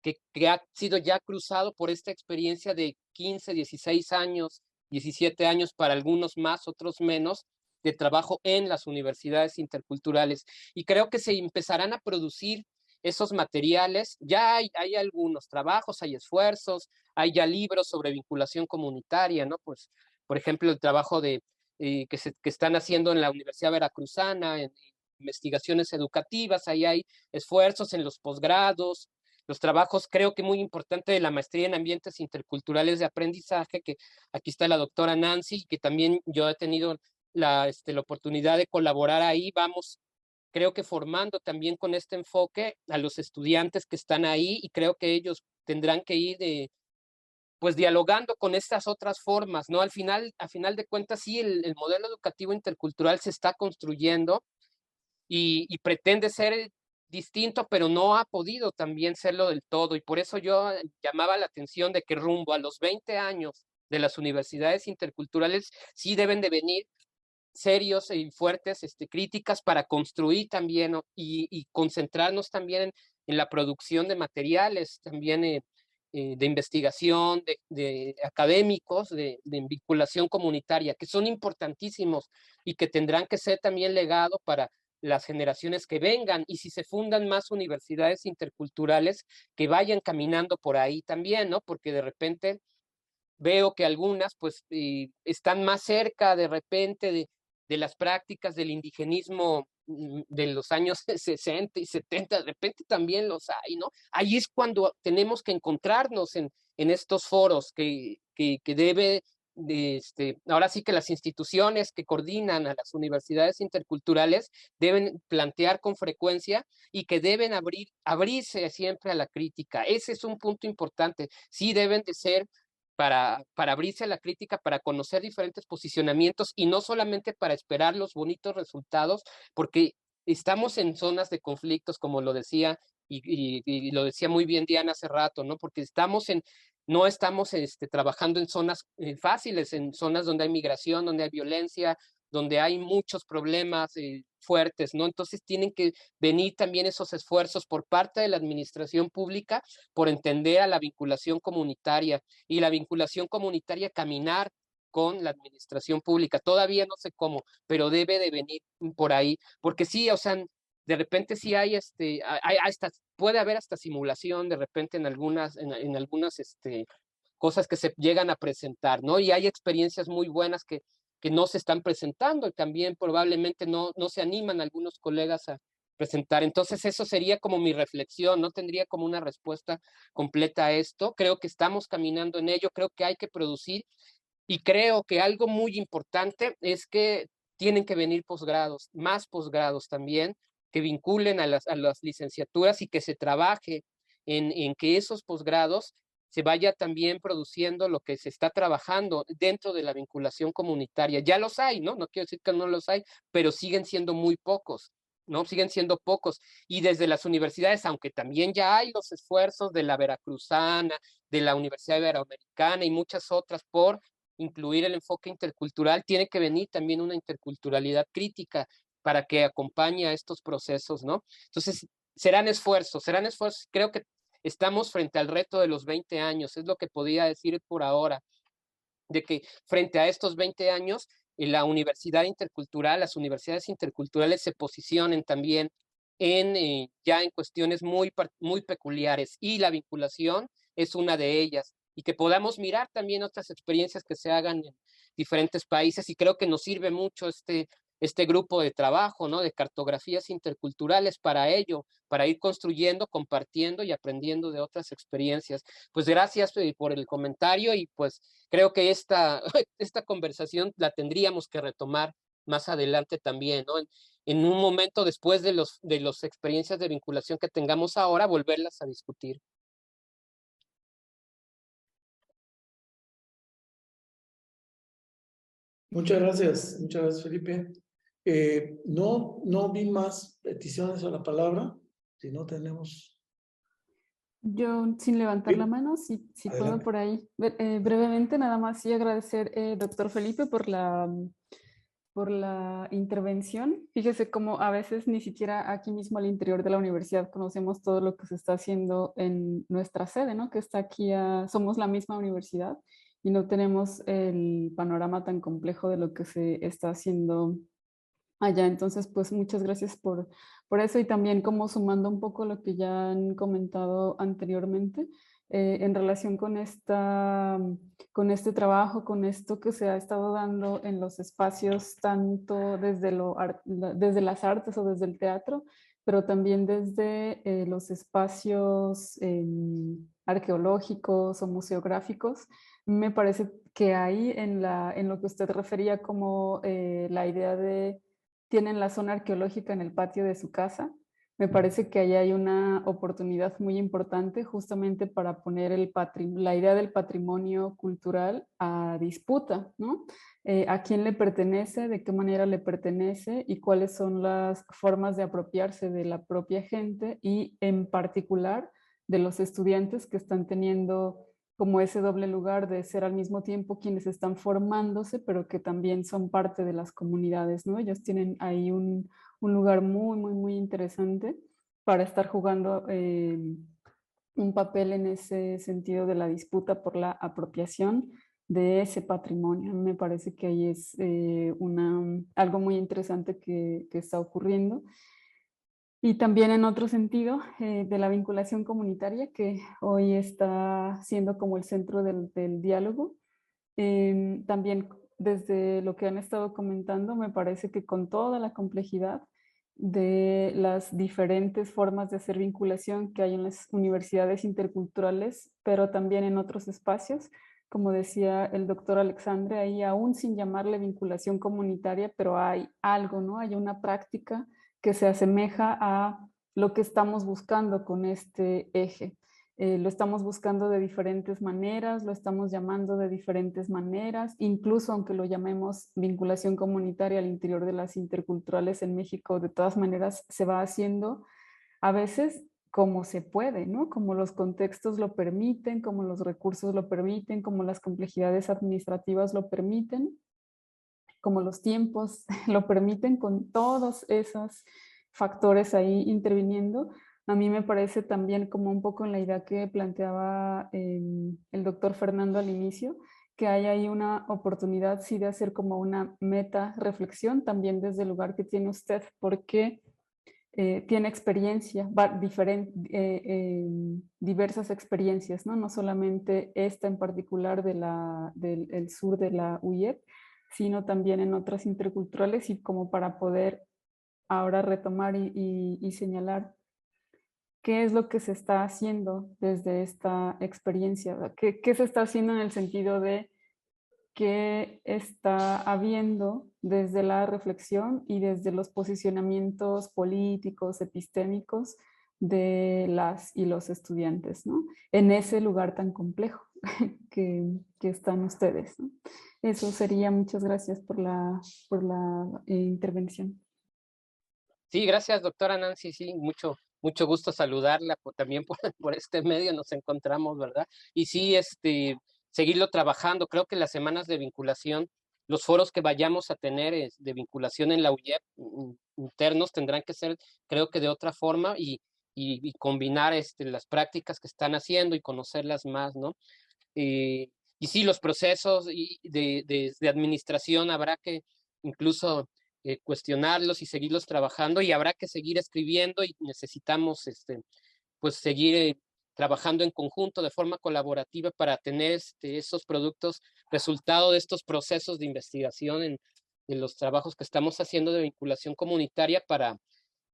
que ha sido ya cruzado por esta experiencia de 15, 16 años, 17 años para algunos más, otros menos, de trabajo en las universidades interculturales. Y creo que se empezarán a producir esos materiales. Ya hay algunos trabajos, hay esfuerzos, hay ya libros sobre vinculación comunitaria, ¿no? Pues, por ejemplo, el trabajo que están haciendo en la Universidad Veracruzana, en investigaciones educativas, ahí hay esfuerzos en los posgrados, los trabajos, creo que muy importante, de la maestría en ambientes interculturales de aprendizaje, que aquí está la doctora Nancy, que también yo he tenido la oportunidad de colaborar ahí. Vamos, creo que formando también con este enfoque a los estudiantes que están ahí, y creo que ellos tendrán que ir pues dialogando con estas otras formas, ¿no? A final de cuentas, sí, el modelo educativo intercultural se está construyendo y pretende ser distinto, pero no ha podido también serlo del todo. Y por eso yo llamaba la atención de que rumbo a los 20 años de las universidades interculturales sí deben de venir serios y fuertes críticas para construir también, ¿no? Y concentrarnos también en la producción de materiales, también de investigación, de académicos, de vinculación comunitaria, que son importantísimos y que tendrán que ser también legado para las generaciones que vengan. Y si se fundan más universidades interculturales, que vayan caminando por ahí también, ¿no? Porque de repente veo que algunas pues están más cerca de repente de las prácticas del indigenismo de los años 60 y 70, de repente también los hay, ¿no? Ahí es cuando tenemos que encontrarnos en estos foros que debe, ahora sí que las instituciones que coordinan a las universidades interculturales deben plantear con frecuencia, y que deben abrirse siempre a la crítica. Ese es un punto importante. Sí deben de ser para abrirse a la crítica, para conocer diferentes posicionamientos y no solamente para esperar los bonitos resultados, porque estamos en zonas de conflictos, como lo decía, y lo decía muy bien Diana hace rato, ¿no? Porque no estamos trabajando en zonas fáciles, en zonas donde hay migración, donde hay violencia, donde hay muchos problemas fuertes, ¿no? Entonces tienen que venir también esos esfuerzos por parte de la administración pública por entender a la vinculación comunitaria, y la vinculación comunitaria caminar con la administración pública. Todavía no sé cómo, pero debe de venir por ahí, porque sí, o sea, de repente sí hay puede haber hasta simulación de repente en algunas cosas que se llegan a presentar, ¿no? Y hay experiencias muy buenas que no se están presentando, y también probablemente no se animan algunos colegas a presentar. Entonces eso sería como mi reflexión. No tendría como una respuesta completa a esto. Creo que estamos caminando en ello, creo que hay que producir, y creo que algo muy importante es que tienen que venir posgrados, más posgrados también, que vinculen a las licenciaturas, y que se trabaje en que esos posgrados se vaya también produciendo lo que se está trabajando dentro de la vinculación comunitaria. Ya los hay, ¿no? No quiero decir que no los hay, pero siguen siendo muy pocos, ¿no? Siguen siendo pocos. Y desde las universidades, aunque también ya hay los esfuerzos de la Veracruzana, de la Universidad Iberoamericana y muchas otras por incluir el enfoque intercultural, tiene que venir también una interculturalidad crítica para que acompañe a estos procesos, ¿no? Entonces, serán esfuerzos. Creo que estamos frente al reto de los 20 años, es lo que podía decir por ahora, de que frente a estos 20 años, la universidad intercultural, las universidades interculturales se posicionen también ya en cuestiones muy peculiares, y la vinculación es una de ellas, y que podamos mirar también otras experiencias que se hagan en diferentes países. Y creo que nos sirve mucho este grupo de trabajo, ¿no? De cartografías interculturales para ello, para ir construyendo, compartiendo y aprendiendo de otras experiencias. Pues gracias por el comentario, y pues creo que esta conversación la tendríamos que retomar más adelante también, ¿no? En un momento después de las experiencias de vinculación que tengamos ahora, volverlas a discutir. Muchas gracias, Felipe. No vi más peticiones a la palabra. Si no tenemos... Yo, sin levantar la mano, si puedo por ahí. Brevemente, nada más sí agradecer, doctor Felipe, por la intervención. Fíjese cómo a veces ni siquiera aquí mismo al interior de la universidad conocemos todo lo que se está haciendo en nuestra sede, ¿no? Que está aquí, somos la misma universidad y no tenemos el panorama tan complejo de lo que se está haciendo allá. Entonces, pues muchas gracias por eso, y también como sumando un poco lo que ya han comentado anteriormente en relación con este trabajo, con esto que se ha estado dando en los espacios, tanto desde las artes o desde el teatro, pero también desde los espacios arqueológicos o museográficos. Me parece que ahí en lo que usted refería como la idea de tienen la zona arqueológica en el patio de su casa. Me parece que ahí hay una oportunidad muy importante justamente para poner la idea del patrimonio cultural a disputa, ¿no? ¿A quién le pertenece? ¿De qué manera le pertenece? ¿Y cuáles son las formas de apropiarse de la propia gente? Y en particular de los estudiantes que están teniendo como ese doble lugar de ser al mismo tiempo quienes están formándose, pero que también son parte de las comunidades, ¿no? Ellos tienen ahí un lugar muy, muy, muy interesante para estar jugando un papel en ese sentido de la disputa por la apropiación de ese patrimonio. Me parece que ahí es algo muy interesante que está ocurriendo. Y también en otro sentido, de la vinculación comunitaria, que hoy está siendo como el centro del diálogo. También desde lo que han estado comentando, me parece que con toda la complejidad de las diferentes formas de hacer vinculación que hay en las universidades interculturales, pero también en otros espacios, como decía el doctor Alexandre, ahí aún sin llamarle vinculación comunitaria, pero hay algo, ¿no? Hay una práctica que se asemeja a lo que estamos buscando con este eje. Lo estamos buscando de diferentes maneras, lo estamos llamando de diferentes maneras, incluso aunque lo llamemos vinculación comunitaria al interior de las interculturales en México, de todas maneras se va haciendo a veces como se puede, ¿no? Como los contextos lo permiten, como los recursos lo permiten, como las complejidades administrativas lo permiten, como los tiempos lo permiten, con todos esos factores ahí interviniendo. A mí me parece también como un poco en la idea que planteaba el doctor Fernando al inicio, que hay ahí una oportunidad sí de hacer como una meta reflexión también desde el lugar que tiene usted, porque tiene experiencia, diversas experiencias, ¿no? No solamente esta en particular del sur de la UIEP, sino también en otras interculturales, y como para poder ahora retomar y señalar qué es lo que se está haciendo desde esta experiencia, qué se está haciendo en el sentido de qué está habiendo desde la reflexión y desde los posicionamientos políticos, epistémicos de las y los estudiantes, ¿no? En ese lugar tan complejo que están ustedes, ¿no? Eso sería. Muchas gracias por la intervención. Sí, gracias, doctora Nancy. Sí, mucho gusto saludarla. También por este medio nos encontramos, ¿verdad? Y sí, seguirlo trabajando. Creo que las semanas de vinculación, los foros que vayamos a tener de vinculación en la UIEP internos tendrán que ser, creo que de otra forma, y combinar las prácticas que están haciendo y conocerlas más, ¿no? Y sí, los procesos de administración habrá que incluso cuestionarlos y seguirlos trabajando, y habrá que seguir escribiendo, y necesitamos pues seguir trabajando en conjunto de forma colaborativa para tener esos productos, resultado de estos procesos de investigación en los trabajos que estamos haciendo de vinculación comunitaria, para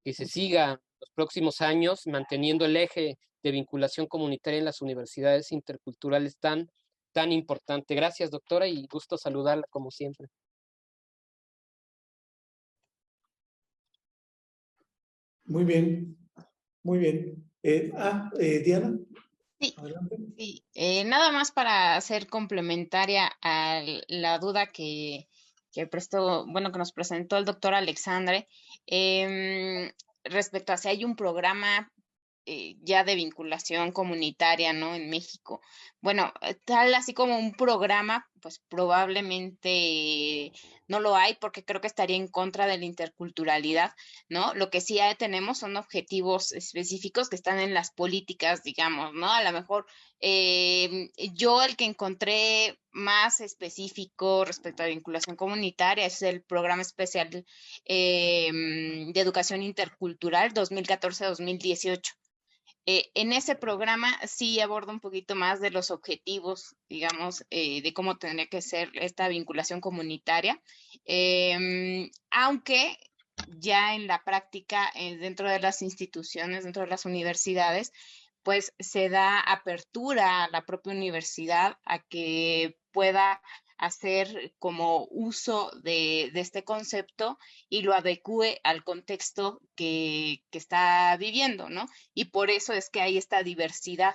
que se siga los próximos años manteniendo el eje de vinculación comunitaria en las universidades interculturales tan importante. Gracias, doctora, y gusto saludarla como siempre. Muy bien, muy bien. Diana. Sí, Adelante. sí. Nada más para ser complementaria a la duda que que nos presentó el doctor Alexandre, respecto a si hay un programa ya de vinculación comunitaria, ¿no? En México. Bueno, tal así como un programa, pues probablemente no lo hay porque creo que estaría en contra de la interculturalidad, ¿no? Lo que sí tenemos son objetivos específicos que están en las políticas, digamos, ¿no? A lo mejor yo el que encontré más específico respecto a vinculación comunitaria es el programa especial de educación intercultural 2014-2018. En ese programa sí aborda un poquito más de los objetivos, digamos, de cómo tendría que ser esta vinculación comunitaria, aunque ya en la práctica, dentro de las instituciones, dentro de las universidades, pues se da apertura a la propia universidad a que pueda hacer como uso de este concepto y lo adecue al contexto que está viviendo, ¿no? Y por eso es que hay esta diversidad.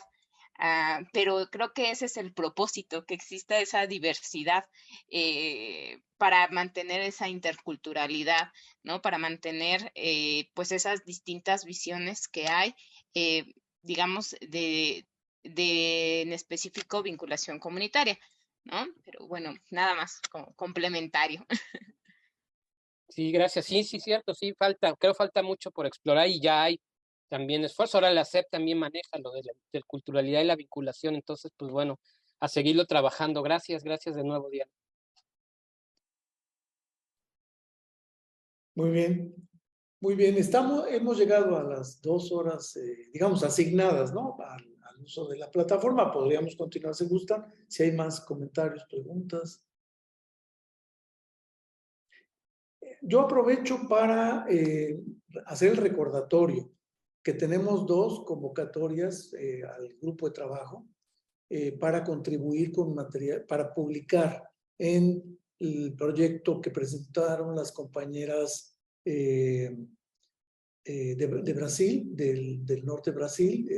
Pero creo que ese es el propósito, que exista esa diversidad para mantener esa interculturalidad, ¿no? Para mantener pues esas distintas visiones que hay, digamos, en específico vinculación comunitaria, ¿no? Pero bueno, nada más como complementario. Sí, gracias. Sí, sí, cierto, sí, falta mucho por explorar y ya hay también esfuerzo. Ahora la SEP también maneja lo de la interculturalidad y la vinculación, entonces, pues bueno, a seguirlo trabajando. Gracias de nuevo, Diana. Muy bien. Muy bien, hemos llegado a las 2 horas, digamos, asignadas, ¿no? Al uso de la plataforma. Podríamos continuar si gustan, si hay más comentarios, preguntas. Yo aprovecho para hacer el recordatorio que tenemos 2 convocatorias al grupo de trabajo para contribuir con material, para publicar en el proyecto que presentaron las compañeras de Brasil, del norte de Brasil,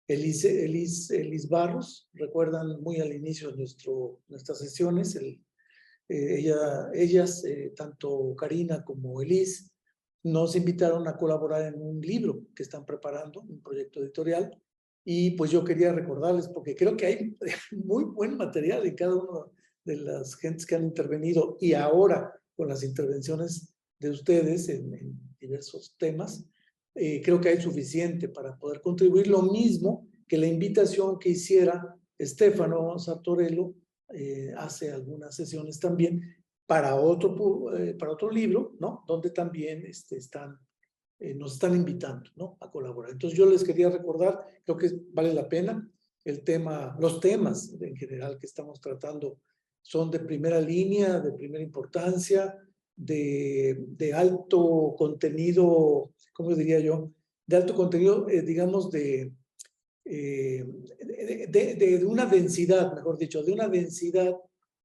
Elis Barros, recuerdan muy al inicio de nuestras sesiones, ellas, tanto Karina como Elis, nos invitaron a colaborar en un libro que están preparando, un proyecto editorial, y pues yo quería recordarles, porque creo que hay muy buen material en cada una de las gentes que han intervenido, y ahora con las intervenciones de ustedes en diversos temas, creo que hay suficiente para poder contribuir, lo mismo que la invitación que hiciera Stefano Sartorello hace algunas sesiones también para otro libro, ¿no? Donde también nos están invitando, ¿no? A colaborar. Entonces yo les quería recordar, creo que vale la pena, los temas en general que estamos tratando son de primera línea, de primera importancia, de alto contenido, ¿cómo diría yo? De alto contenido, digamos, de una densidad, mejor dicho, de una densidad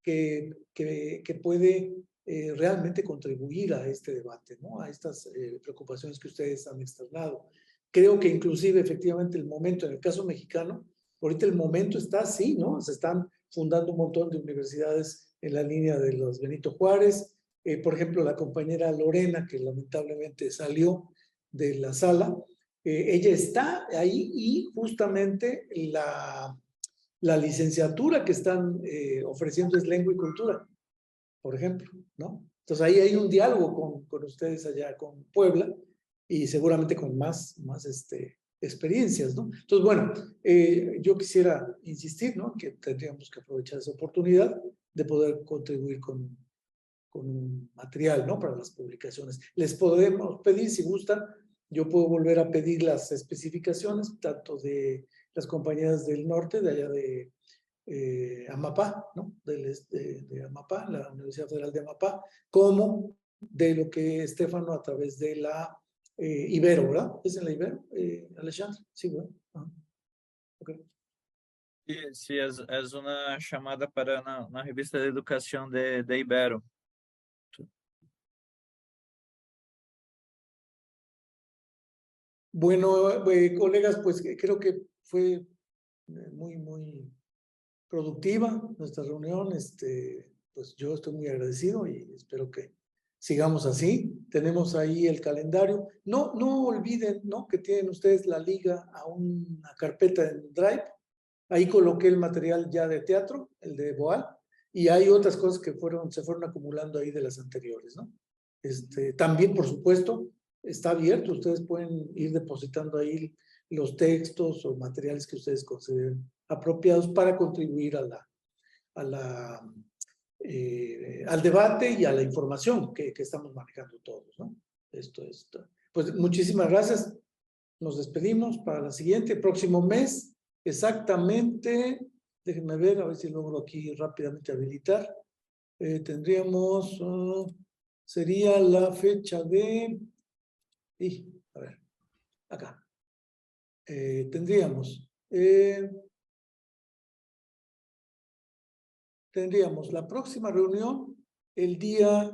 que puede realmente contribuir a este debate, ¿no? A estas preocupaciones que ustedes han externado. Creo que inclusive efectivamente el momento, en el caso mexicano, ahorita el momento está así, ¿no? Se están fundando un montón de universidades en la línea de los Benito Juárez. Por ejemplo, la compañera Lorena, que lamentablemente salió de la sala, ella está ahí y justamente la licenciatura que están ofreciendo es lengua y cultura, por ejemplo, ¿no? Entonces ahí hay un diálogo con ustedes allá, con Puebla, y seguramente con más experiencias, ¿no? Entonces, bueno, yo quisiera insistir, ¿no? Que tendríamos que aprovechar esa oportunidad de poder contribuir con un material, ¿no? Para las publicaciones. Les podemos pedir, si gustan, yo puedo volver a pedir las especificaciones, tanto de las compañías del norte, de allá de Amapá, ¿no? De Amapá, la Universidad Federal de Amapá, como de lo que Stefano a través de la Ibero, ¿verdad? ¿Es en la Ibero, Alexandre? Sí, ¿verdad? Okay. Sí, es una chamada para na revista de educação de Ibero. Bueno, colegas, pues creo que fue muy productiva nuestra reunión. pues yo estoy muy agradecido y espero que sigamos así. Tenemos ahí el calendario. No olviden, ¿no?, que tienen ustedes la liga a una carpeta en Drive. Ahí coloqué el material ya de teatro, el de Boal, y hay otras cosas que se fueron acumulando ahí de las anteriores, ¿no? También, por supuesto, está abierto. Ustedes pueden ir depositando ahí los textos o materiales que ustedes consideren apropiados para contribuir al debate y a la información que estamos manejando todos, ¿no? Pues muchísimas gracias. Nos despedimos para la siguiente, próximo mes, exactamente. Déjenme ver, a ver si logro aquí rápidamente habilitar. Tendríamos, sería la fecha de, a ver, acá. Tendríamos la próxima reunión el día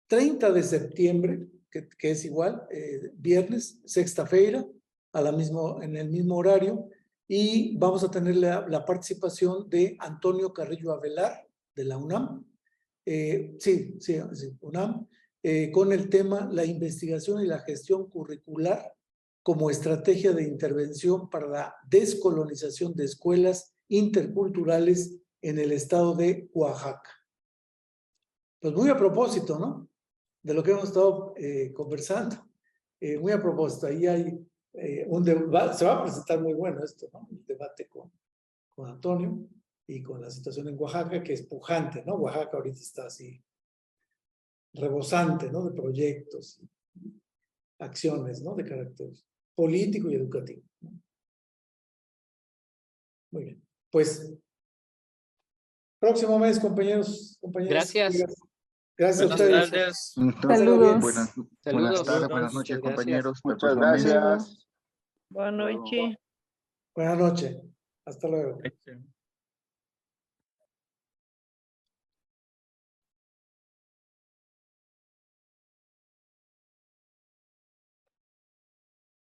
30 de septiembre, que es igual, viernes, sexta-feira, en el mismo horario, y vamos a tener la participación de Antonio Carrillo Avelar, de la UNAM, sí, UNAM, con el tema la investigación y la gestión curricular como estrategia de intervención para la descolonización de escuelas interculturales en el estado de Oaxaca. Pues muy a propósito, ¿no?, de lo que hemos estado conversando. Muy a propósito, ahí hay un debate, se va a presentar muy bueno esto, ¿no?, el debate con Antonio y con la situación en Oaxaca, que es pujante, ¿no? Oaxaca ahorita está así rebosante, ¿no?, de proyectos, acciones, ¿no?, de carácter político y educativo, ¿no? Muy bien, pues próximo mes, compañeros, compañeras. Gracias. Gracias a ustedes. Saludos. Buenas tardes, buenas noches, compañeros. Muchas gracias. Boa noite. Buenas noches. Hasta luego. Gracias.